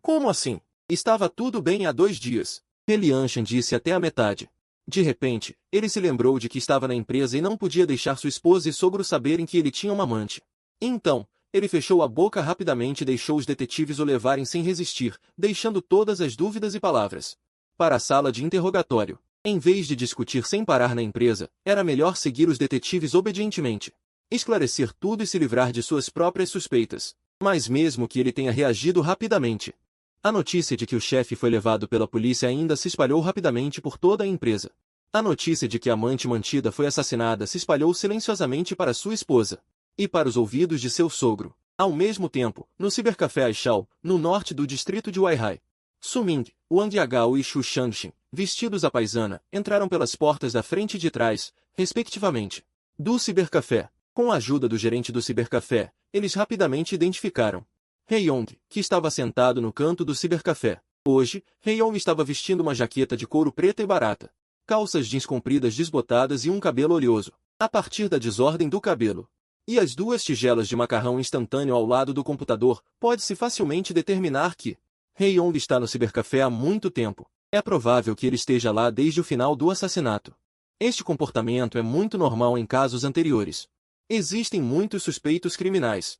Como assim? Estava tudo bem há 2 dias. Helianshan disse até a metade. De repente, ele se lembrou de que estava na empresa e não podia deixar sua esposa e sogro saberem que ele tinha uma amante. Então, ele fechou a boca rapidamente e deixou os detetives o levarem sem resistir, deixando todas as dúvidas e palavras para a sala de interrogatório. Em vez de discutir sem parar na empresa, era melhor seguir os detetives obedientemente, esclarecer tudo e se livrar de suas próprias suspeitas. Mas mesmo que ele tenha reagido rapidamente, a notícia de que o chefe foi levado pela polícia ainda se espalhou rapidamente por toda a empresa. A notícia de que a amante mantida foi assassinada se espalhou silenciosamente para sua esposa e para os ouvidos de seu sogro. Ao mesmo tempo, no cibercafé Aishao, no norte do distrito de Waihai, Suming, Wang Yagao e Xu Shangshin, vestidos à paisana, entraram pelas portas da frente e de trás, respectivamente, do cibercafé. Com a ajuda do gerente do cibercafé, eles rapidamente identificaram Heiyong, que estava sentado no canto do cibercafé. Hoje, Heiyong estava vestindo uma jaqueta de couro preta e barata, calças jeans compridas desbotadas e um cabelo oleoso, a partir da desordem do cabelo. E as 2 tigelas de macarrão instantâneo ao lado do computador, pode-se facilmente determinar que Heiyong está no cibercafé há muito tempo. É provável que ele esteja lá desde o final do assassinato. Este comportamento é muito normal em casos anteriores. Existem muitos suspeitos criminais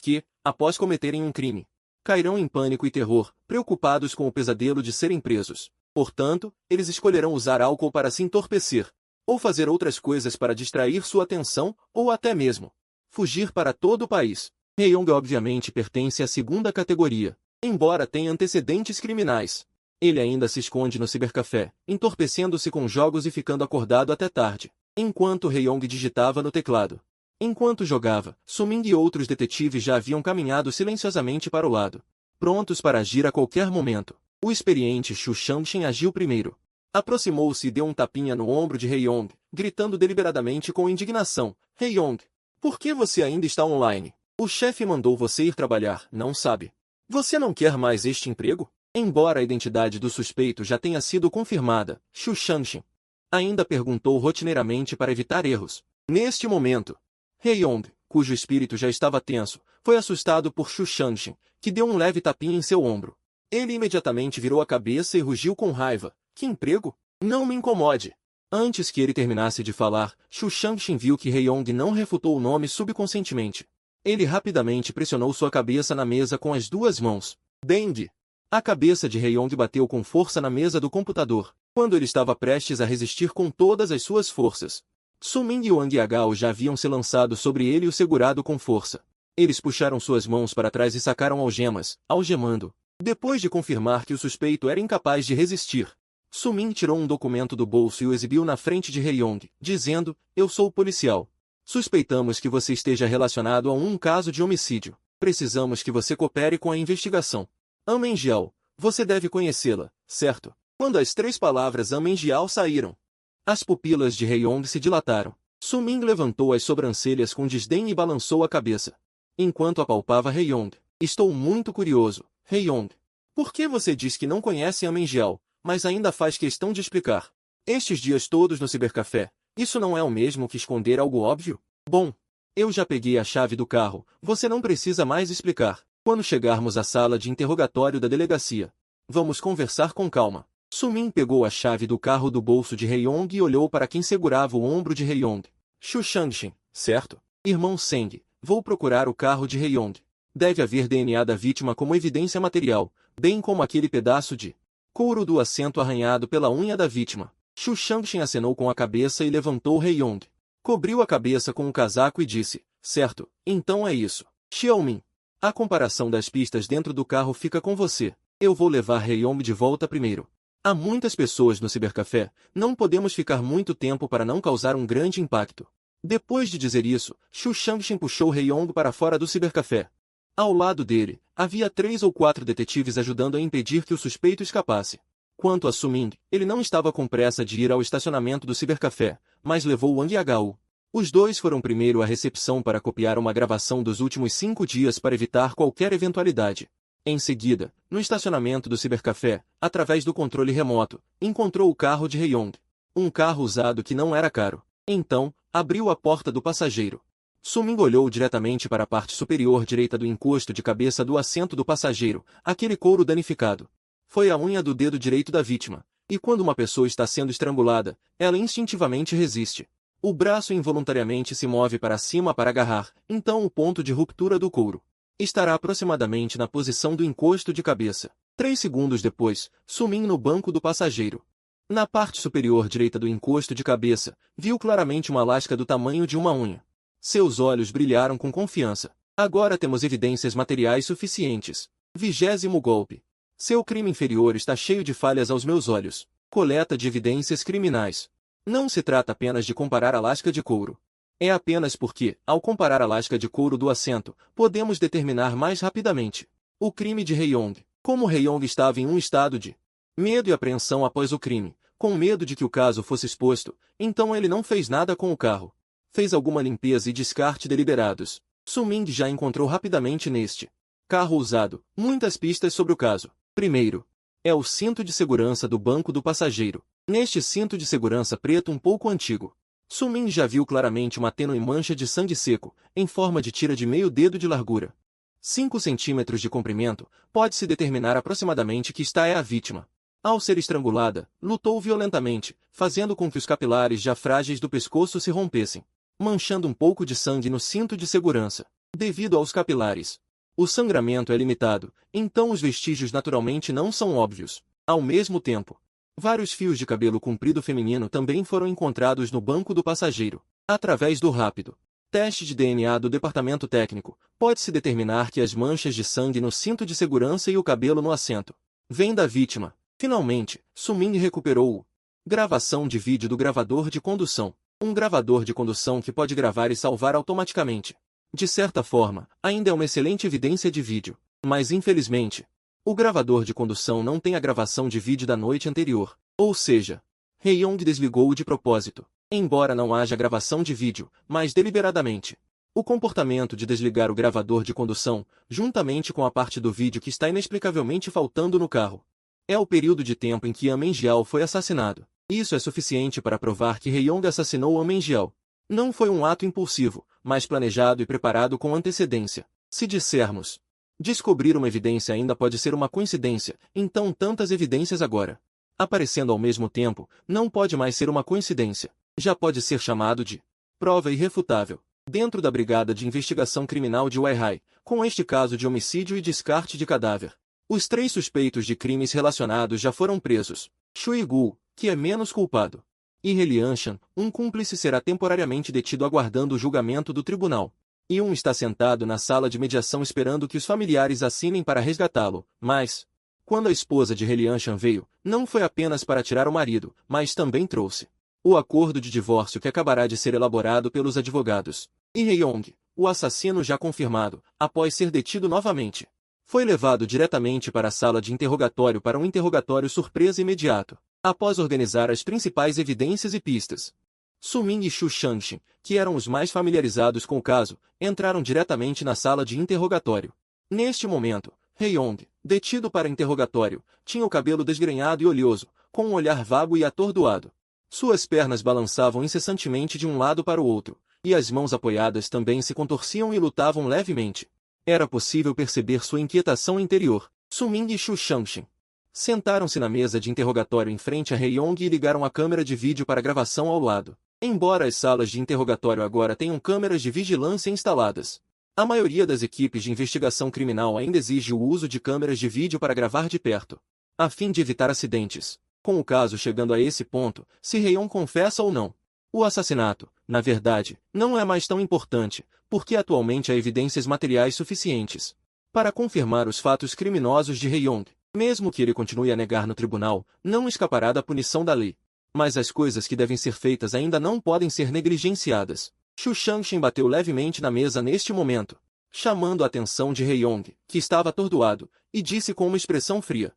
que, após cometerem um crime, cairão em pânico e terror, preocupados com o pesadelo de serem presos. Portanto, eles escolherão usar álcool para se entorpecer, ou fazer outras coisas para distrair sua atenção, ou até mesmo fugir para todo o país. Heiyong obviamente pertence à segunda categoria, embora tenha antecedentes criminais. Ele ainda se esconde no cibercafé, entorpecendo-se com jogos e ficando acordado até tarde, enquanto Heiyong digitava no teclado. Enquanto jogava, Suming e outros detetives já haviam caminhado silenciosamente para o lado, prontos para agir a qualquer momento. O experiente Xu Shangshin agiu primeiro. Aproximou-se e deu um tapinha no ombro de Heiyong, gritando deliberadamente com indignação. Heiyong, por que você ainda está online? O chefe mandou você ir trabalhar, não sabe? Você não quer mais este emprego? Embora a identidade do suspeito já tenha sido confirmada, Xu Shangshin ainda perguntou rotineiramente para evitar erros. Neste momento, Heiyong, cujo espírito já estava tenso, foi assustado por Xu Shangshin, que deu um leve tapinha em seu ombro. Ele imediatamente virou a cabeça e rugiu com raiva. Que emprego? Não me incomode! Antes que ele terminasse de falar, Xu Shangshin viu que Heiyong não refutou o nome subconscientemente. Ele rapidamente pressionou sua cabeça na mesa com as 2 mãos. Deng! A cabeça de Heiyong bateu com força na mesa do computador, quando ele estava prestes a resistir com todas as suas forças. Su Ming e Wang Yagao já haviam se lançado sobre ele e o segurado com força. Eles puxaram suas mãos para trás e sacaram algemas, algemando. Depois de confirmar que o suspeito era incapaz de resistir, Su Ming tirou um documento do bolso e o exibiu na frente de He Yong, dizendo: "Eu sou o policial. Suspeitamos que você esteja relacionado a um caso de homicídio. Precisamos que você coopere com a investigação. Amenjiao, você deve conhecê-la, certo?" Quando as 3 palavras Amenjiao saíram, as pupilas de He Yong se dilataram. Su Ming levantou as sobrancelhas com desdém e balançou a cabeça, enquanto apalpava He Yong. "Estou muito curioso, He Yong. Por que você diz que não conhece Amenjiao, mas ainda faz questão de explicar? Estes dias todos no cibercafé, isso não é o mesmo que esconder algo óbvio? Bom, eu já peguei a chave do carro, você não precisa mais explicar. Quando chegarmos à sala de interrogatório da delegacia, vamos conversar com calma." Su Ming pegou a chave do carro do bolso de He Yong e olhou para quem segurava o ombro de He Yong. "Xu Shangshin, certo? Irmão Seng, vou procurar o carro de He Yong. Deve haver DNA da vítima como evidência material, bem como aquele pedaço de couro do assento arranhado pela unha da vítima." Xu Shangshin acenou com a cabeça e levantou He Yong. Cobriu a cabeça com um casaco e disse: "Certo, então é isso. Xiaoming, a comparação das pistas dentro do carro fica com você. Eu vou levar He Yong de volta primeiro. Há muitas pessoas no cibercafé, não podemos ficar muito tempo para não causar um grande impacto." Depois de dizer isso, Xu Shangshin puxou He Yong para fora do cibercafé. Ao lado dele, havia 3 ou 4 detetives ajudando a impedir que o suspeito escapasse. Quanto a Su Ming, ele não estava com pressa de ir ao estacionamento do cibercafé, mas levou Wang Yagao. Os dois foram primeiro à recepção para copiar uma gravação dos últimos 5 dias para evitar qualquer eventualidade. Em seguida, no estacionamento do cibercafé, através do controle remoto, encontrou o carro de He Yong. Um carro usado que não era caro. Então, abriu a porta do passageiro. Su Ming olhou diretamente para a parte superior direita do encosto de cabeça do assento do passageiro, aquele couro danificado. Foi a unha do dedo direito da vítima, e quando uma pessoa está sendo estrangulada, ela instintivamente resiste. O braço involuntariamente se move para cima para agarrar, então o ponto de ruptura do couro estará aproximadamente na posição do encosto de cabeça. 3 segundos depois, Su Ming no banco do passageiro. Na parte superior direita do encosto de cabeça, viu claramente uma lasca do tamanho de uma unha. Seus olhos brilharam com confiança. "Agora temos evidências materiais suficientes. 20º golpe. Seu crime inferior está cheio de falhas aos meus olhos. Coleta de evidências criminais. Não se trata apenas de comparar a lasca de couro. É apenas porque, ao comparar a lasca de couro do assento, podemos determinar mais rapidamente o crime de He Yong." Como He Yong estava em um estado de medo e apreensão após o crime, com medo de que o caso fosse exposto, então ele não fez nada com o carro. Fez alguma limpeza e descarte deliberados. Su Ming já encontrou rapidamente neste carro usado muitas pistas sobre o caso. Primeiro, é o cinto de segurança do banco do passageiro. Neste cinto de segurança preto um pouco antigo, Su Ming já viu claramente uma tênue mancha de sangue seco, em forma de tira de meio dedo de largura. 5 centímetros de comprimento, pode-se determinar aproximadamente que esta é a vítima. Ao ser estrangulada, lutou violentamente, fazendo com que os capilares já frágeis do pescoço se rompessem, manchando um pouco de sangue no cinto de segurança. Devido aos capilares, o sangramento é limitado, então os vestígios naturalmente não são óbvios. Ao mesmo tempo, vários fios de cabelo comprido feminino também foram encontrados no banco do passageiro. Através do rápido teste de DNA do departamento técnico, pode-se determinar que as manchas de sangue no cinto de segurança e o cabelo no assento vêm da vítima. Finalmente, Su Ming recuperou gravação de vídeo do gravador de condução. Um gravador de condução que pode gravar e salvar automaticamente. De certa forma, ainda é uma excelente evidência de vídeo, mas infelizmente, o gravador de condução não tem a gravação de vídeo da noite anterior, ou seja, He Yong desligou-o de propósito, embora não haja gravação de vídeo, mas deliberadamente. O comportamento de desligar o gravador de condução, juntamente com a parte do vídeo que está inexplicavelmente faltando no carro, é o período de tempo em que Amenjiao foi assassinado. Isso é suficiente para provar que He Yong assassinou Amenjiao. Não foi um ato impulsivo, mas planejado e preparado com antecedência. Se dissermos descobrir uma evidência ainda pode ser uma coincidência, então tantas evidências agora aparecendo ao mesmo tempo, não pode mais ser uma coincidência. Já pode ser chamado de prova irrefutável. Dentro da Brigada de Investigação Criminal de Weihai, com este caso de homicídio e descarte de cadáver, os 3 suspeitos de crimes relacionados já foram presos. Shui Gu, que é menos culpado, E Relianchan, um cúmplice será temporariamente detido aguardando o julgamento do tribunal. E um está sentado na sala de mediação esperando que os familiares assinem para resgatá-lo, mas... Quando a esposa de Relianchan veio, não foi apenas para tirar o marido, mas também trouxe o acordo de divórcio que acabará de ser elaborado pelos advogados. E Hye-yong, o assassino já confirmado, após ser detido novamente, foi levado diretamente para a sala de interrogatório para um interrogatório surpresa imediato, após organizar as principais evidências e pistas. Su-min e Shu Shangshin, que eram os mais familiarizados com o caso, entraram diretamente na sala de interrogatório. Neste momento, Hye-yong, detido para interrogatório, tinha o cabelo desgrenhado e oleoso, com um olhar vago e atordoado. Suas pernas balançavam incessantemente de um lado para o outro, e as mãos apoiadas também se contorciam e lutavam levemente. Era possível perceber sua inquietação interior. Su-min e Shu Shangshin sentaram-se na mesa de interrogatório em frente a Hye-yong e ligaram a câmera de vídeo para gravação ao lado. Embora as salas de interrogatório agora tenham câmeras de vigilância instaladas, a maioria das equipes de investigação criminal ainda exige o uso de câmeras de vídeo para gravar de perto, a fim de evitar acidentes. Com o caso chegando a esse ponto, se Hye-yong confessa ou não, o assassinato, na verdade, não é mais tão importante, porque atualmente há evidências materiais suficientes para confirmar os fatos criminosos de Hye-yong. Mesmo que ele continue a negar no tribunal, não escapará da punição da lei. Mas as coisas que devem ser feitas ainda não podem ser negligenciadas. Shu Shangshin bateu levemente na mesa neste momento, chamando a atenção de Hye-yong, que estava atordoado, e disse com uma expressão fria: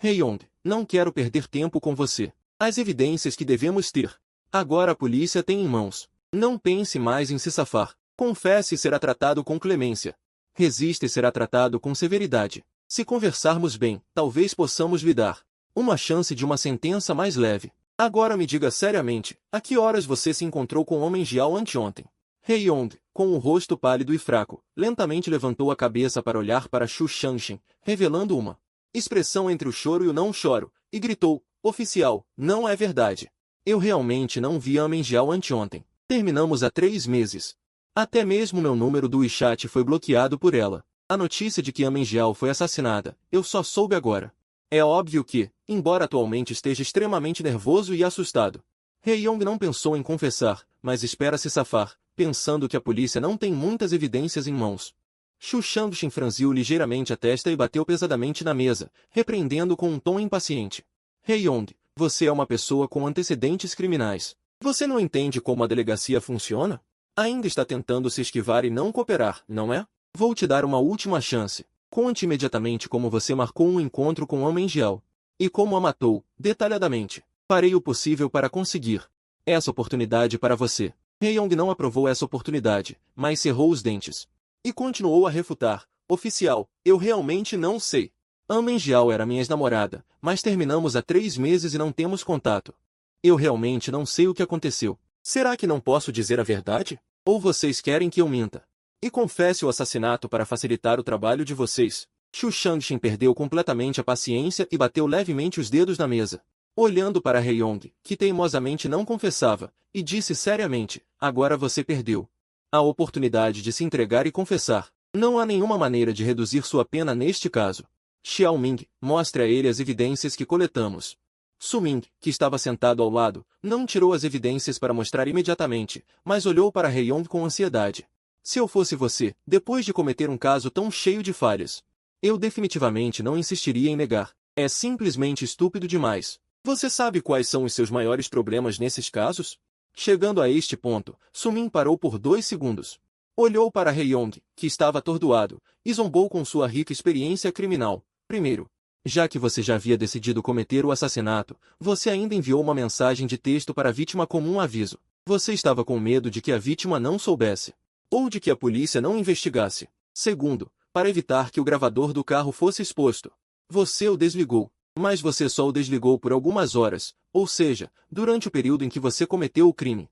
Hye-yong, não quero perder tempo com você. As evidências que devemos ter, agora a polícia tem em mãos. Não pense mais em se safar. Confesse e será tratado com clemência. Resista e será tratado com severidade. Se conversarmos bem, talvez possamos lhe dar uma chance de uma sentença mais leve. Agora me diga seriamente, a que horas você se encontrou com o homem Jiao anteontem? Hye-yong, com o rosto pálido e fraco, lentamente levantou a cabeça para olhar para Shu Shangshin, revelando uma expressão entre o choro e o não choro, e gritou: oficial, não é verdade. Eu realmente não vi homem Jiao anteontem. Terminamos há 3 meses. Até mesmo meu número do WeChat foi bloqueado por ela. A notícia de que Amen Jiao foi assassinada, eu só soube agora. É óbvio que, embora atualmente esteja extremamente nervoso e assustado, Hye-yong não pensou em confessar, mas espera se safar, pensando que a polícia não tem muitas evidências em mãos. Shu Shangshin franziu ligeiramente a testa e bateu pesadamente na mesa, repreendendo com um tom impaciente. Hye-yong, você é uma pessoa com antecedentes criminais. Você não entende como a delegacia funciona? Ainda está tentando se esquivar e não cooperar, não é? Vou te dar uma última chance. Conte imediatamente como você marcou um encontro com Amen Jiao. E como a matou, detalhadamente. Farei o possível para conseguir essa oportunidade para você. Hye-yong não aprovou essa oportunidade, mas cerrou os dentes. E continuou a refutar. Oficial, eu realmente não sei. Amen Jiao era minha ex-namorada, mas terminamos há 3 meses e não temos contato. Eu realmente não sei o que aconteceu. Será que não posso dizer a verdade? Ou vocês querem que eu minta e confesse o assassinato para facilitar o trabalho de vocês? Shu Shangshin perdeu completamente a paciência e bateu levemente os dedos na mesa, olhando para Hye-yong, que teimosamente não confessava, e disse seriamente: agora você perdeu a oportunidade de se entregar e confessar. Não há nenhuma maneira de reduzir sua pena neste caso. Xiaoming, mostre a ele as evidências que coletamos. Su-min, que estava sentado ao lado, não tirou as evidências para mostrar imediatamente, mas olhou para Hye-yong com ansiedade. Se eu fosse você, depois de cometer um caso tão cheio de falhas, eu definitivamente não insistiria em negar. É simplesmente estúpido demais. Você sabe quais são os seus maiores problemas nesses casos? Chegando a este ponto, Su-min parou por 2 segundos. Olhou para Hye-yong, que estava atordoado, e zombou com sua rica experiência criminal. Primeiro, já que você já havia decidido cometer o assassinato, você ainda enviou uma mensagem de texto para a vítima como um aviso. Você estava com medo de que a vítima não soubesse, ou de que a polícia não investigasse. Segundo, para evitar que o gravador do carro fosse exposto, você o desligou. Mas você só o desligou por algumas horas, ou seja, durante o período em que você cometeu o crime.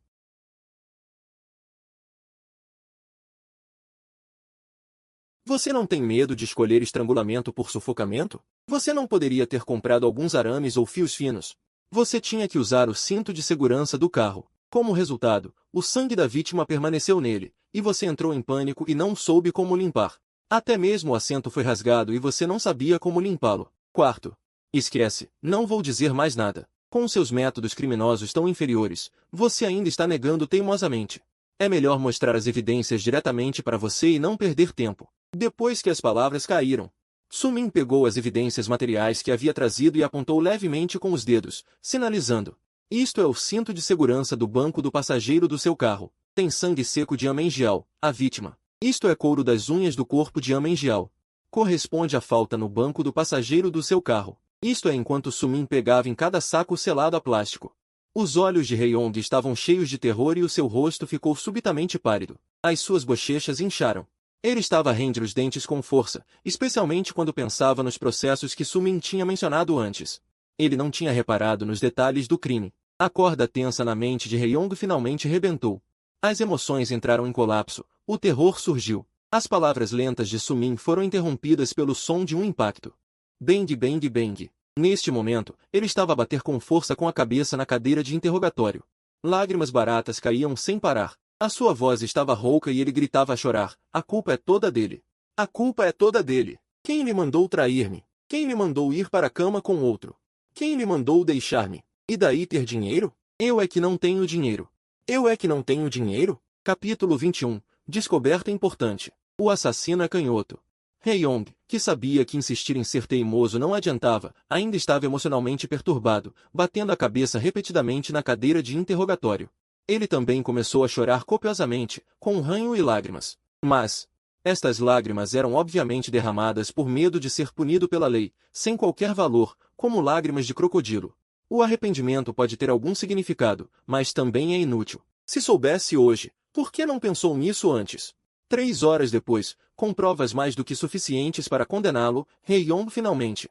Você não tem medo de escolher estrangulamento por sufocamento? Você não poderia ter comprado alguns arames ou fios finos? Você tinha que usar o cinto de segurança do carro. Como resultado, o sangue da vítima permaneceu nele, e você entrou em pânico e não soube como limpar. Até mesmo o assento foi rasgado e você não sabia como limpá-lo. Quarto, esquece, não vou dizer mais nada. Com seus métodos criminosos tão inferiores, você ainda está negando teimosamente. É melhor mostrar as evidências diretamente para você e não perder tempo. Depois que as palavras caíram, Sumin pegou as evidências materiais que havia trazido e apontou levemente com os dedos, sinalizando: isto é o cinto de segurança do banco do passageiro do seu carro. Tem sangue seco de Amengial, a vítima. Isto é couro das unhas do corpo de Amengial. Corresponde à falta no banco do passageiro do seu carro. Isto é enquanto Sumin pegava em cada saco selado a plástico. Os olhos de Heyong estavam cheios de terror e o seu rosto ficou subitamente pálido. As suas bochechas incharam. Ele estava a render os dentes com força, especialmente quando pensava nos processos que Sumin tinha mencionado antes. Ele não tinha reparado nos detalhes do crime. A corda tensa na mente de Heyong finalmente rebentou. As emoções entraram em colapso, o terror surgiu. As palavras lentas de Sumin foram interrompidas pelo som de um impacto. Bang, bang, bang. Neste momento, ele estava a bater com força com a cabeça na cadeira de interrogatório. Lágrimas baratas caíam sem parar. A sua voz estava rouca e ele gritava a chorar. A culpa é toda dele. A culpa é toda dele. Quem lhe mandou trair-me? Quem lhe mandou ir para a cama com outro? Quem lhe mandou deixar-me? E daí ter dinheiro? Eu é que não tenho dinheiro. Eu é que não tenho dinheiro? Capítulo 21. Descoberta importante. O assassino é canhoto. Heyong, que sabia que insistir em ser teimoso não adiantava, ainda estava emocionalmente perturbado, batendo a cabeça repetidamente na cadeira de interrogatório. Ele também começou a chorar copiosamente, com ranho e lágrimas. Mas estas lágrimas eram obviamente derramadas por medo de ser punido pela lei, sem qualquer valor, como lágrimas de crocodilo. O arrependimento pode ter algum significado, mas também é inútil. Se soubesse hoje, por que não pensou nisso antes? 3 horas depois, com provas mais do que suficientes para condená-lo, Heyong finalmente.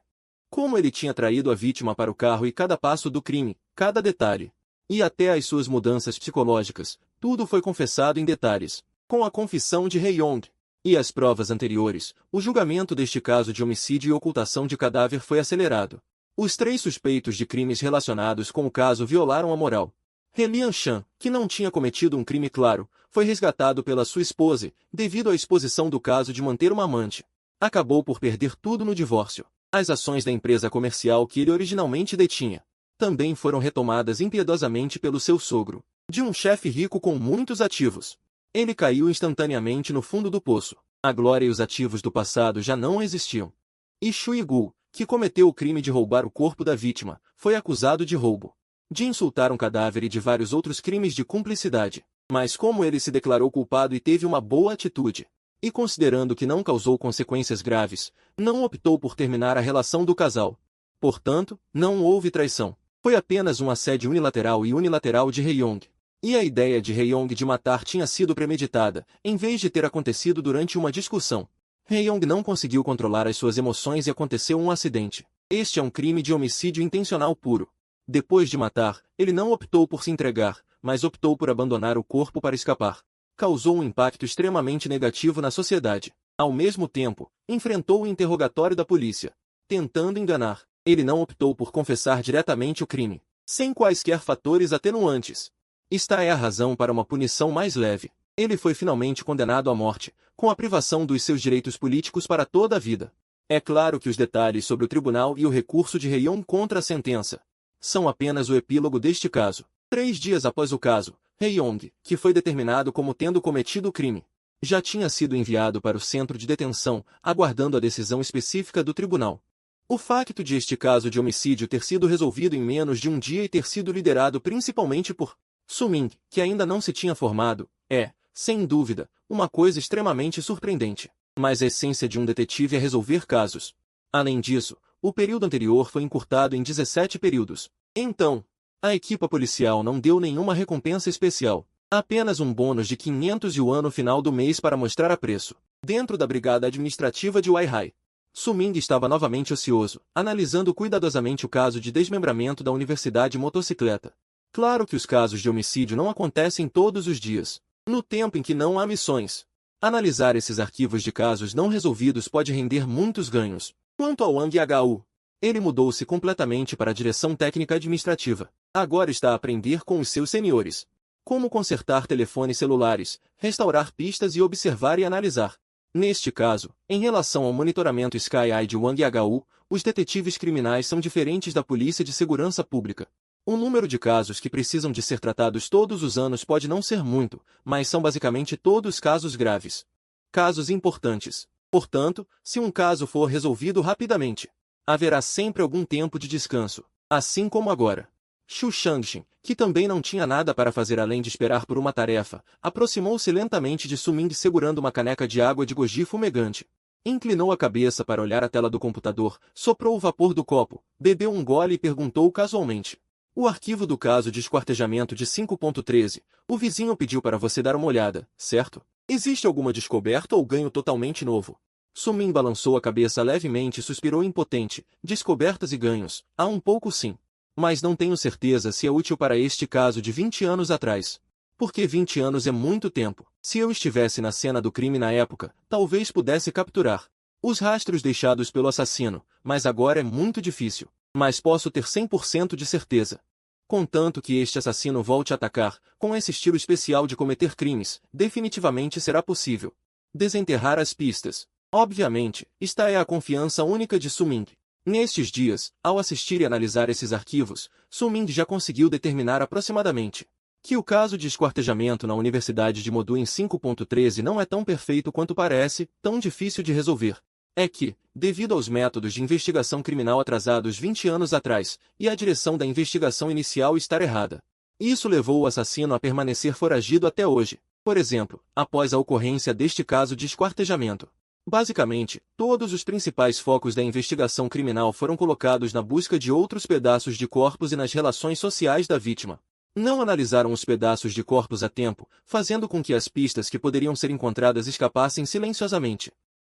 Como ele tinha traído a vítima para o carro e cada passo do crime, cada detalhe. E até as suas mudanças psicológicas, tudo foi confessado em detalhes. Com a confissão de Heyong e as provas anteriores, o julgamento deste caso de homicídio e ocultação de cadáver foi acelerado. Os 3 suspeitos de crimes relacionados com o caso violaram a moral. He Lianshan, que não tinha cometido um crime claro, foi resgatado pela sua esposa, devido à exposição do caso de manter uma amante. Acabou por perder tudo no divórcio. As ações da empresa comercial que ele originalmente detinha também foram retomadas impiedosamente pelo seu sogro, de um chefe rico com muitos ativos. Ele caiu instantaneamente no fundo do poço. A glória e os ativos do passado já não existiam. E Shui Gu, que cometeu o crime de roubar o corpo da vítima, foi acusado de roubo, de insultar um cadáver e de vários outros crimes de cumplicidade. Mas como ele se declarou culpado e teve uma boa atitude, e considerando que não causou consequências graves, não optou por terminar a relação do casal. Portanto, não houve traição. Foi apenas um assédio unilateral de Heyong. E a ideia de Heyong de matar tinha sido premeditada, em vez de ter acontecido durante uma discussão. Heyong não conseguiu controlar as suas emoções e aconteceu um acidente. Este é um crime de homicídio intencional puro. Depois de matar, ele não optou por se entregar, mas optou por abandonar o corpo para escapar. Causou um impacto extremamente negativo na sociedade. Ao mesmo tempo, enfrentou o interrogatório da polícia, tentando enganar. Ele não optou por confessar diretamente o crime, sem quaisquer fatores atenuantes. Esta é a razão para uma punição mais leve. Ele foi finalmente condenado à morte, com a privação dos seus direitos políticos para toda a vida. É claro que os detalhes sobre o tribunal e o recurso de Heyong contra a sentença são apenas o epílogo deste caso. 3 dias após o caso, Heyong, que foi determinado como tendo cometido o crime, já tinha sido enviado para o centro de detenção, aguardando a decisão específica do tribunal. O facto de este caso de homicídio ter sido resolvido em menos de um dia e ter sido liderado principalmente por Sumin, que ainda não se tinha formado, é, sem dúvida, uma coisa extremamente surpreendente. Mas a essência de um detetive é resolver casos. Além disso, o período anterior foi encurtado em 17 períodos. Então, a equipa policial não deu nenhuma recompensa especial, apenas um bônus de 500 yuan no final do mês para mostrar apreço. Dentro da brigada administrativa de Waihai, Suming estava novamente ocioso, analisando cuidadosamente o caso de desmembramento da Universidade Motocicleta. Claro que os casos de homicídio não acontecem todos os dias, no tempo em que não há missões. Analisar esses arquivos de casos não resolvidos pode render muitos ganhos. Quanto ao Wang Hu, ele mudou-se completamente para a direção técnica administrativa. Agora está a aprender com os seus seniores como consertar telefones celulares, restaurar pistas e observar e analisar. Neste caso, em relação ao monitoramento Sky Eye de Wang Hu, os detetives criminais são diferentes da polícia de segurança pública. O número de casos que precisam de ser tratados todos os anos pode não ser muito, mas são basicamente todos casos graves. Casos importantes. Portanto, se um caso for resolvido rapidamente, haverá sempre algum tempo de descanso, assim como agora. Xu Shangxin, que também não tinha nada para fazer além de esperar por uma tarefa, aproximou-se lentamente de Su Ming segurando uma caneca de água de goji fumegante. Inclinou a cabeça para olhar a tela do computador, soprou o vapor do copo, bebeu um gole e perguntou casualmente. O arquivo do caso de esquartejamento de 5.13, o vizinho pediu para você dar uma olhada, certo? Existe alguma descoberta ou ganho totalmente novo? Su Ming balançou a cabeça levemente e suspirou impotente. Descobertas e ganhos, há um pouco sim. Mas não tenho certeza se é útil para este caso de 20 anos atrás. Porque 20 anos é muito tempo. Se eu estivesse na cena do crime na época, talvez pudesse capturar os rastros deixados pelo assassino, mas agora é muito difícil. Mas posso ter 100% de certeza. Contanto que este assassino volte a atacar, com esse estilo especial de cometer crimes, definitivamente será possível desenterrar as pistas. Obviamente, esta é a confiança única de Su Ming. Nestes dias, ao assistir e analisar esses arquivos, Su Ming já conseguiu determinar aproximadamente que o caso de esquartejamento na Universidade de Modu em 5.13 não é tão perfeito quanto parece, tão difícil de resolver. É que, devido aos métodos de investigação criminal atrasados 20 anos atrás, e a direção da investigação inicial estar errada. Isso levou o assassino a permanecer foragido até hoje, por exemplo, após a ocorrência deste caso de esquartejamento. Basicamente, todos os principais focos da investigação criminal foram colocados na busca de outros pedaços de corpos e nas relações sociais da vítima. Não analisaram os pedaços de corpos a tempo, fazendo com que as pistas que poderiam ser encontradas escapassem silenciosamente.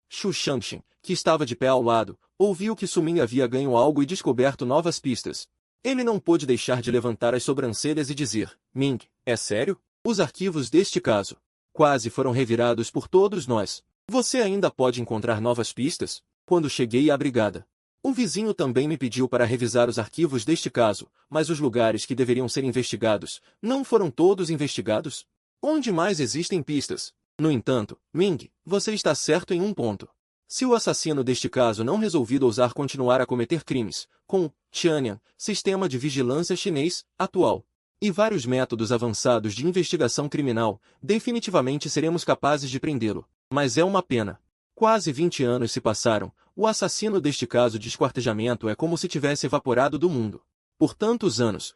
Xu Shangxin, que estava de pé ao lado, ouviu que Su Ming havia ganho algo e descoberto novas pistas. Ele não pôde deixar de levantar as sobrancelhas e dizer, Ming, é sério? Os arquivos deste caso quase foram revirados por todos nós. Você ainda pode encontrar novas pistas? Quando cheguei à brigada, um vizinho também me pediu para revisar os arquivos deste caso, mas os lugares que deveriam ser investigados não foram todos investigados. Onde mais existem pistas? No entanto, Ming, você está certo em um ponto. Se o assassino deste caso não resolvido ousar continuar a cometer crimes, com Tianyan, sistema de vigilância chinês, atual, e vários métodos avançados de investigação criminal, definitivamente seremos capazes de prendê-lo. Mas é uma pena. Quase 20 anos se passaram, o assassino deste caso de esquartejamento é como se tivesse evaporado do mundo. Por tantos anos,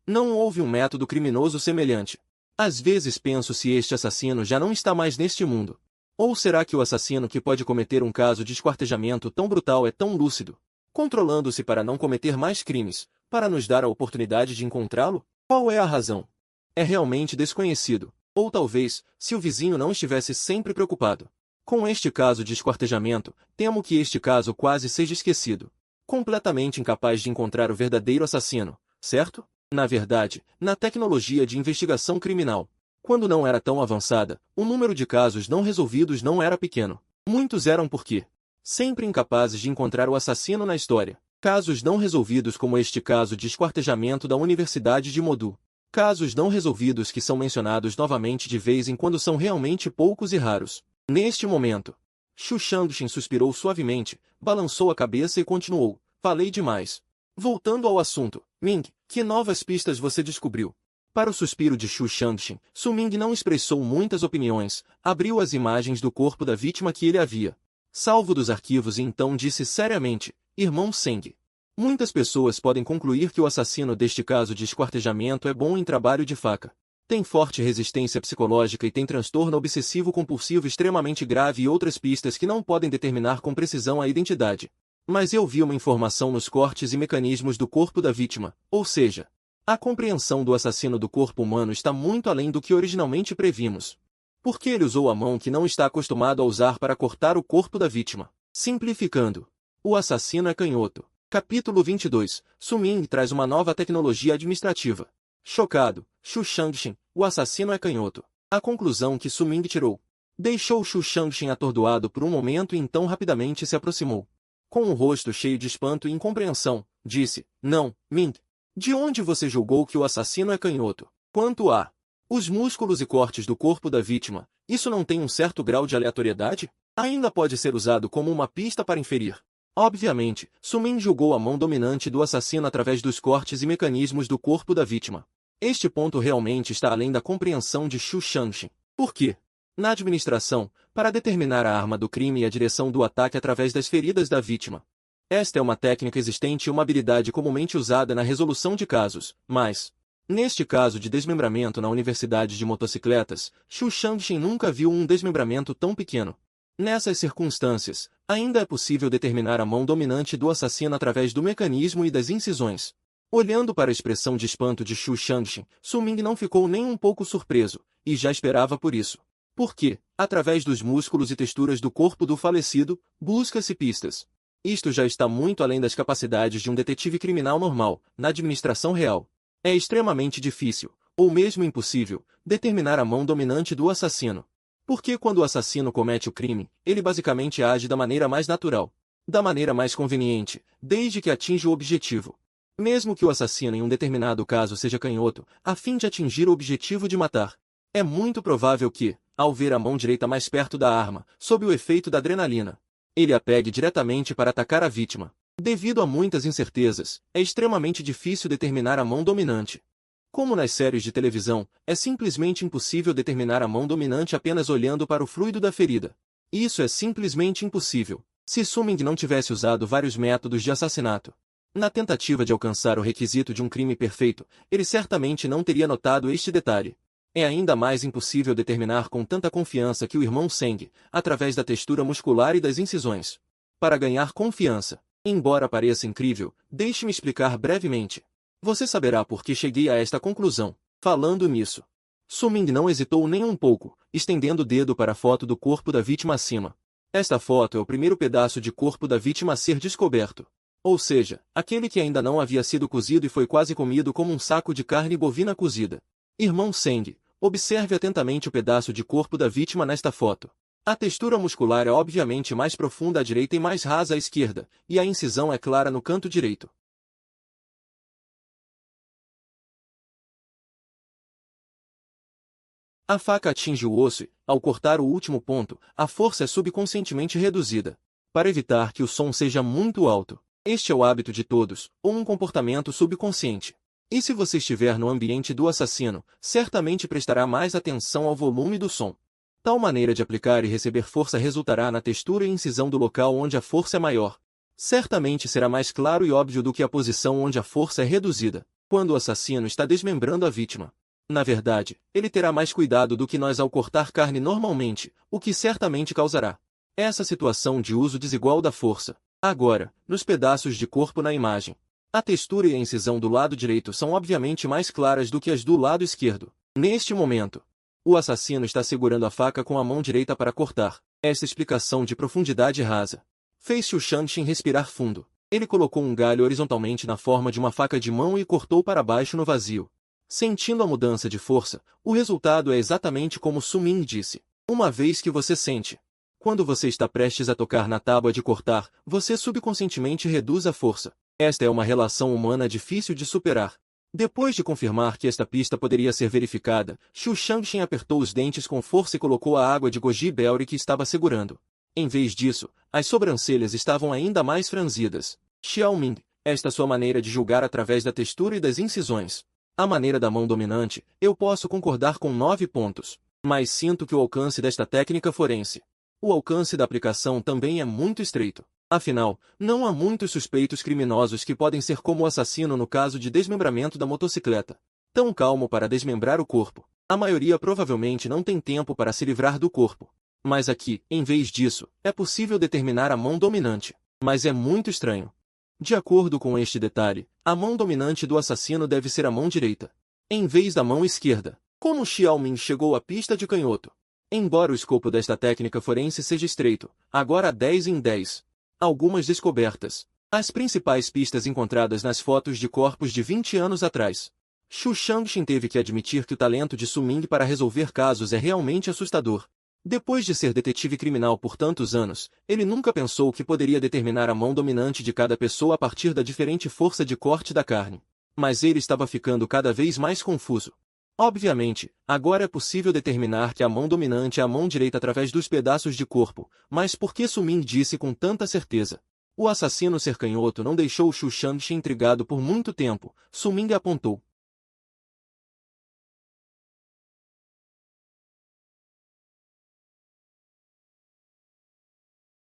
não houve um método criminoso semelhante. Às vezes penso se este assassino já não está mais neste mundo. Ou será que o assassino que pode cometer um caso de esquartejamento tão brutal é tão lúcido, controlando-se para não cometer mais crimes, para nos dar a oportunidade de encontrá-lo? Qual é a razão? É realmente desconhecido. Ou talvez, se o vizinho não estivesse sempre preocupado com este caso de esquartejamento, temo que este caso quase seja esquecido. Completamente incapaz de encontrar o verdadeiro assassino, certo? Na verdade, na tecnologia de investigação criminal, quando não era tão avançada, o número de casos não resolvidos não era pequeno. Muitos eram porque sempre incapazes de encontrar o assassino na história. Casos não resolvidos como este caso de esquartejamento da Universidade de Modu. Casos não resolvidos que são mencionados novamente de vez em quando são realmente poucos e raros. Neste momento, Xu Shangxin suspirou suavemente, balançou a cabeça e continuou. Falei demais. Voltando ao assunto, Ming, que novas pistas você descobriu? Para o suspiro de Xu Shangxin, Su Ming não expressou muitas opiniões, abriu as imagens do corpo da vítima que ele havia salvo dos arquivos e então disse seriamente, Irmão Seng. Muitas pessoas podem concluir que o assassino deste caso de esquartejamento é bom em trabalho de faca. Tem forte resistência psicológica e tem transtorno obsessivo-compulsivo extremamente grave e outras pistas que não podem determinar com precisão a identidade. Mas eu vi uma informação nos cortes e mecanismos do corpo da vítima, ou seja, a compreensão do assassino do corpo humano está muito além do que originalmente previmos. Porque ele usou a mão que não está acostumado a usar para cortar o corpo da vítima. Simplificando, o assassino é canhoto. Capítulo 22. Su Ming traz uma nova tecnologia administrativa. Chocado, Xu Shangxin, o assassino é canhoto. A conclusão que Su Ming tirou deixou Xu Shangxin atordoado por um momento e então rapidamente se aproximou. Com um rosto cheio de espanto e incompreensão, disse, Não, Ming. De onde você julgou que o assassino é canhoto? Quanto a os músculos e cortes do corpo da vítima, isso não tem um certo grau de aleatoriedade? Ainda pode ser usado como uma pista para inferir Obviamente, Sumin julgou a mão dominante do assassino através dos cortes e mecanismos do corpo da vítima. Este ponto realmente está além da compreensão de Xu Shangxin. Por quê? Na administração, para determinar a arma do crime e a direção do ataque através das feridas da vítima. Esta é uma técnica existente e uma habilidade comumente usada na resolução de casos, mas, neste caso de desmembramento na Universidade de Motocicletas, Xu Shangxin nunca viu um desmembramento tão pequeno. Nessas circunstâncias, ainda é possível determinar a mão dominante do assassino através do mecanismo e das incisões. Olhando para a expressão de espanto de Xu Shangxin, Su Ming não ficou nem um pouco surpreso, e já esperava por isso. Porque, através dos músculos e texturas do corpo do falecido, busca-se pistas. Isto já está muito além das capacidades de um detetive criminal normal, na administração real. É extremamente difícil, ou mesmo impossível, determinar a mão dominante do assassino. Porque quando o assassino comete o crime, ele basicamente age da maneira mais natural, da maneira mais conveniente, desde que atinja o objetivo. Mesmo que o assassino em um determinado caso seja canhoto, a fim de atingir o objetivo de matar. É muito provável que, ao ver a mão direita mais perto da arma, sob o efeito da adrenalina, ele a pegue diretamente para atacar a vítima. Devido a muitas incertezas, é extremamente difícil determinar a mão dominante. Como nas séries de televisão, é simplesmente impossível determinar a mão dominante apenas olhando para o fluido da ferida. Isso é simplesmente impossível, se Su Ming não tivesse usado vários métodos de assassinato. Na tentativa de alcançar o requisito de um crime perfeito, ele certamente não teria notado este detalhe. É ainda mais impossível determinar com tanta confiança que o irmão Seng, através da textura muscular e das incisões. Para ganhar confiança, embora pareça incrível, deixe-me explicar brevemente. Você saberá por que cheguei a esta conclusão. Falando nisso, Su Ming não hesitou nem um pouco, estendendo o dedo para a foto do corpo da vítima acima. Esta foto é o primeiro pedaço de corpo da vítima a ser descoberto. Ou seja, aquele que ainda não havia sido cozido e foi quase comido como um saco de carne bovina cozida. Irmão Seng, observe atentamente o pedaço de corpo da vítima nesta foto. A textura muscular é obviamente mais profunda à direita e mais rasa à esquerda, e a incisão é clara no canto direito. A faca atinge o osso e, ao cortar o último ponto, a força é subconscientemente reduzida. Para evitar que o som seja muito alto, este é o hábito de todos, ou um comportamento subconsciente. E se você estiver no ambiente do assassino, certamente prestará mais atenção ao volume do som. Tal maneira de aplicar e receber força resultará na textura e incisão do local onde a força é maior. Certamente será mais claro e óbvio do que a posição onde a força é reduzida, quando o assassino está desmembrando a vítima. Na verdade, ele terá mais cuidado do que nós ao cortar carne normalmente, o que certamente causará essa situação de uso desigual da força. Agora, nos pedaços de corpo na imagem, a textura e a incisão do lado direito são obviamente mais claras do que as do lado esquerdo. Neste momento, o assassino está segurando a faca com a mão direita para cortar. Esta explicação de profundidade rasa fez Xu Shangxin respirar fundo. Ele colocou um galho horizontalmente na forma de uma faca de mão e cortou para baixo no vazio. Sentindo a mudança de força, o resultado é exatamente como Su Ming disse. Uma vez que você sente, quando você está prestes a tocar na tábua de cortar, você subconscientemente reduz a força. Esta é uma relação humana difícil de superar. Depois de confirmar que esta pista poderia ser verificada, Xu Shangxin apertou os dentes com força e colocou a água de goji berry que estava segurando. Em vez disso, as sobrancelhas estavam ainda mais franzidas. Xiaoming, esta sua maneira de julgar através da textura e das incisões. A maneira da mão dominante, eu posso concordar com 9 pontos. Mas sinto que o alcance desta técnica forense, o alcance da aplicação também é muito estreito. Afinal, não há muitos suspeitos criminosos que podem ser como o assassino no caso de desmembramento da motocicleta. Tão calmo para desmembrar o corpo. A maioria provavelmente não tem tempo para se livrar do corpo. Mas aqui, em vez disso, é possível determinar a mão dominante. Mas é muito estranho. De acordo com este detalhe, a mão dominante do assassino deve ser a mão direita, em vez da mão esquerda. Como Xiaoming chegou à pista de canhoto? Embora o escopo desta técnica forense seja estreito, agora há 10 em 10. Algumas descobertas. As principais pistas encontradas nas fotos de corpos de 20 anos atrás. Xu Shangxin teve que admitir que o talento de Su Ming para resolver casos é realmente assustador. Depois de ser detetive criminal por tantos anos, ele nunca pensou que poderia determinar a mão dominante de cada pessoa a partir da diferente força de corte da carne. Mas ele estava ficando cada vez mais confuso. Obviamente, agora é possível determinar que a mão dominante é a mão direita através dos pedaços de corpo, mas por que Su Ming disse com tanta certeza O assassino ser canhoto não deixou Xu Shangxin intrigado por muito tempo. Su Ming apontou.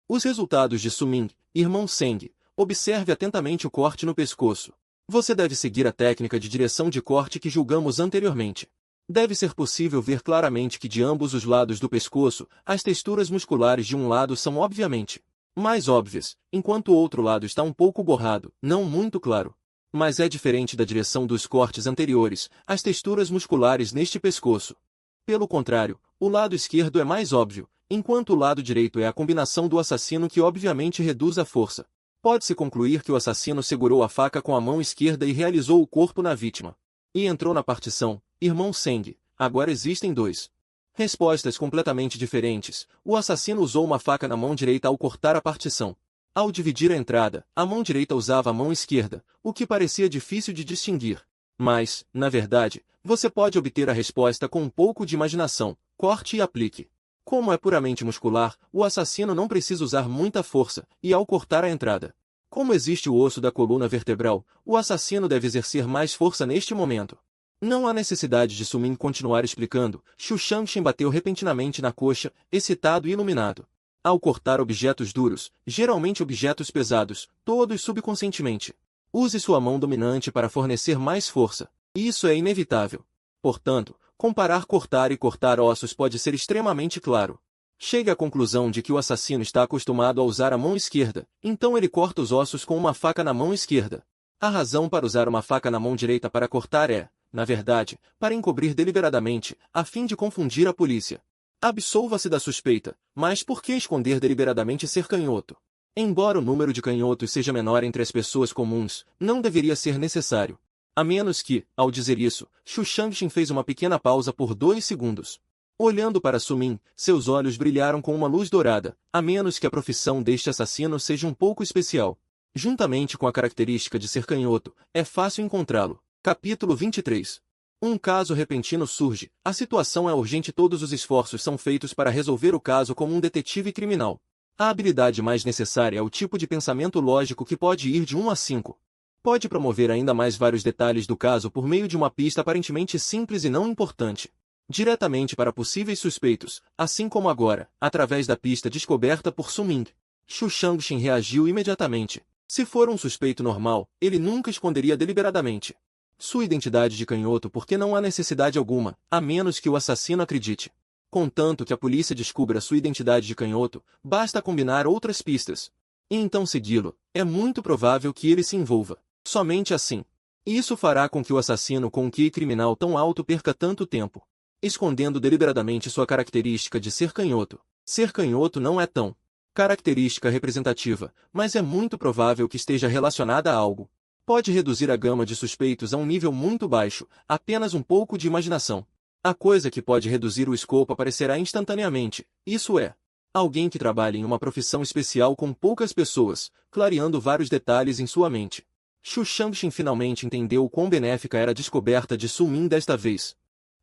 Os resultados de Su Ming, irmão Seng. Observe atentamente o corte no pescoço. Você deve seguir a técnica de direção de corte que julgamos anteriormente. Deve ser possível ver claramente que de ambos os lados do pescoço, as texturas musculares de um lado são obviamente mais óbvias, enquanto o outro lado está um pouco borrado, não muito claro. Mas é diferente da direção dos cortes anteriores, as texturas musculares neste pescoço. Pelo contrário, o lado esquerdo é mais óbvio, enquanto o lado direito é a combinação do assassino que obviamente reduz a força. Pode-se concluir que o assassino segurou a faca com a mão esquerda e realizou o corpo na vítima. E entrou na partição, irmão Seng. Agora existem dois respostas completamente diferentes. O assassino usou uma faca na mão direita ao cortar a partição. Ao dividir a entrada, a mão direita usava a mão esquerda, o que parecia difícil de distinguir. Mas, na verdade, você pode obter a resposta com um pouco de imaginação. Corte e aplique. Como é puramente muscular, o assassino não precisa usar muita força, e ao cortar a entrada. Como existe o osso da coluna vertebral, o assassino deve exercer mais força neste momento. Não há necessidade de Su Ming continuar explicando. Xu Shangxin bateu repentinamente na coxa, excitado e iluminado. Ao cortar objetos duros, geralmente objetos pesados, todos subconscientemente. Use sua mão dominante para fornecer mais força. Isso é inevitável. Portanto, comparar cortar e cortar ossos pode ser extremamente claro. Chegue à conclusão de que o assassino está acostumado a usar a mão esquerda, então ele corta os ossos com uma faca na mão esquerda. A razão para usar uma faca na mão direita para cortar é, na verdade, para encobrir deliberadamente, a fim de confundir a polícia. Absolva-se da suspeita, mas por que esconder deliberadamente ser canhoto? Embora o número de canhotos seja menor entre as pessoas comuns, não deveria ser necessário. A menos que, ao dizer isso, Xu Shangxin fez uma pequena pausa por 2 segundos. Olhando para Su Ming, seus olhos brilharam com uma luz dourada, a menos que a profissão deste assassino seja um pouco especial. Juntamente com a característica de ser canhoto, é fácil encontrá-lo. Capítulo 23. Um caso repentino surge, a situação é urgente e todos os esforços são feitos para resolver o caso como um detetive criminal. A habilidade mais necessária é o tipo de pensamento lógico que pode ir de 1 a 5. Pode promover ainda mais vários detalhes do caso por meio de uma pista aparentemente simples e não importante. Diretamente para possíveis suspeitos, assim como agora, através da pista descoberta por Su Ming. Xu Shangxin reagiu imediatamente. Se for um suspeito normal, ele nunca esconderia deliberadamente sua identidade de canhoto porque não há necessidade alguma, a menos que o assassino acredite. Contanto que a polícia descubra sua identidade de canhoto, basta combinar outras pistas. E então segui-lo, é muito provável que ele se envolva. Somente assim. Isso fará com que o assassino com um QI criminal tão alto perca tanto tempo, escondendo deliberadamente sua característica de ser canhoto. Ser canhoto não é tão característica representativa, mas é muito provável que esteja relacionada a algo. Pode reduzir a gama de suspeitos a um nível muito baixo, apenas um pouco de imaginação. A coisa que pode reduzir o escopo aparecerá instantaneamente, isso é, alguém que trabalhe em uma profissão especial com poucas pessoas, clareando vários detalhes em sua mente. Xu Shangxin finalmente entendeu o quão benéfica era a descoberta de Su Ming desta vez.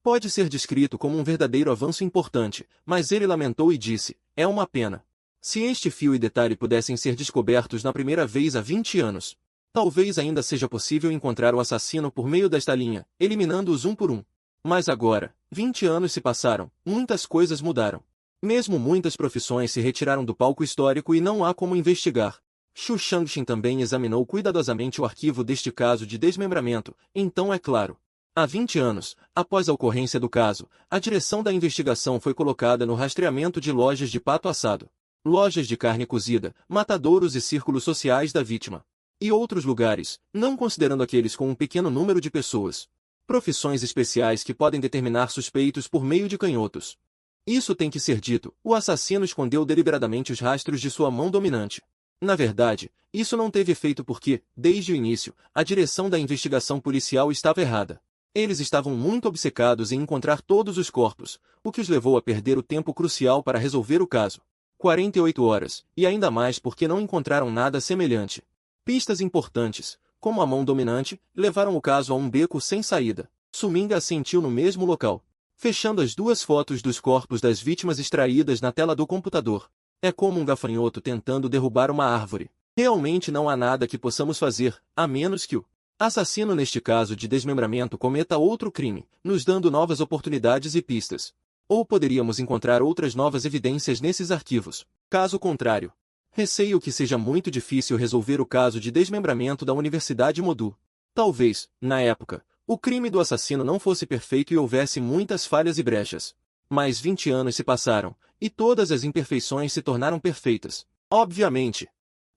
Pode ser descrito como um verdadeiro avanço importante, mas ele lamentou e disse, é uma pena. Se este fio e detalhe pudessem ser descobertos na primeira vez há 20 anos, talvez ainda seja possível encontrar o assassino por meio desta linha, eliminando-os um por um. Mas agora, 20 anos se passaram, muitas coisas mudaram. Mesmo muitas profissões se retiraram do palco histórico e não há como investigar. Xu Shangxin também examinou cuidadosamente o arquivo deste caso de desmembramento, então é claro. Há 20 anos, após a ocorrência do caso, a direção da investigação foi colocada no rastreamento de lojas de pato assado, lojas de carne cozida, matadouros e círculos sociais da vítima. E outros lugares, não considerando aqueles com um pequeno número de pessoas. Profissões especiais que podem determinar suspeitos por meio de canhotos. Isso tem que ser dito, o assassino escondeu deliberadamente os rastros de sua mão dominante. Na verdade, isso não teve efeito porque, desde o início, a direção da investigação policial estava errada. Eles estavam muito obcecados em encontrar todos os corpos, o que os levou a perder o tempo crucial para resolver o caso. 48 horas, e ainda mais porque não encontraram nada semelhante. Pistas importantes, como a mão dominante, levaram o caso a um beco sem saída. Su Ming assentiu no mesmo local, fechando as 2 fotos dos corpos das vítimas extraídas na tela do computador. É como um gafanhoto tentando derrubar uma árvore. Realmente não há nada que possamos fazer, a menos que o assassino neste caso de desmembramento cometa outro crime, nos dando novas oportunidades e pistas. Ou poderíamos encontrar outras novas evidências nesses arquivos. Caso contrário, receio que seja muito difícil resolver o caso de desmembramento da Universidade Modu. Talvez, na época, o crime do assassino não fosse perfeito e houvesse muitas falhas e brechas. Mas 20 anos se passaram, e todas as imperfeições se tornaram perfeitas. Obviamente.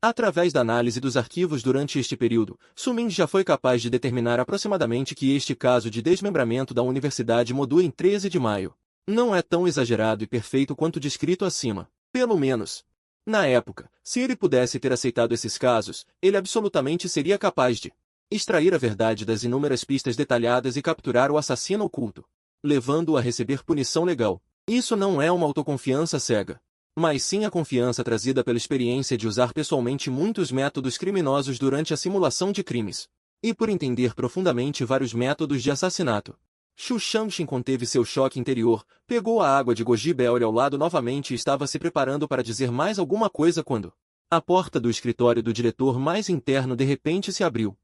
Através da análise dos arquivos durante este período, Sumin já foi capaz de determinar aproximadamente que este caso de desmembramento da Universidade Modu em 13 de maio não é tão exagerado e perfeito quanto descrito acima. Pelo menos, na época, se ele pudesse ter aceitado esses casos, ele absolutamente seria capaz de extrair a verdade das inúmeras pistas detalhadas e capturar o assassino oculto, levando-o a receber punição legal. Isso não é uma autoconfiança cega, mas sim a confiança trazida pela experiência de usar pessoalmente muitos métodos criminosos durante a simulação de crimes, e por entender profundamente vários métodos de assassinato. Xu Shangxin conteve seu choque interior, pegou a água de goji berry ao lado novamente e estava se preparando para dizer mais alguma coisa quando a porta do escritório do diretor mais interno de repente se abriu.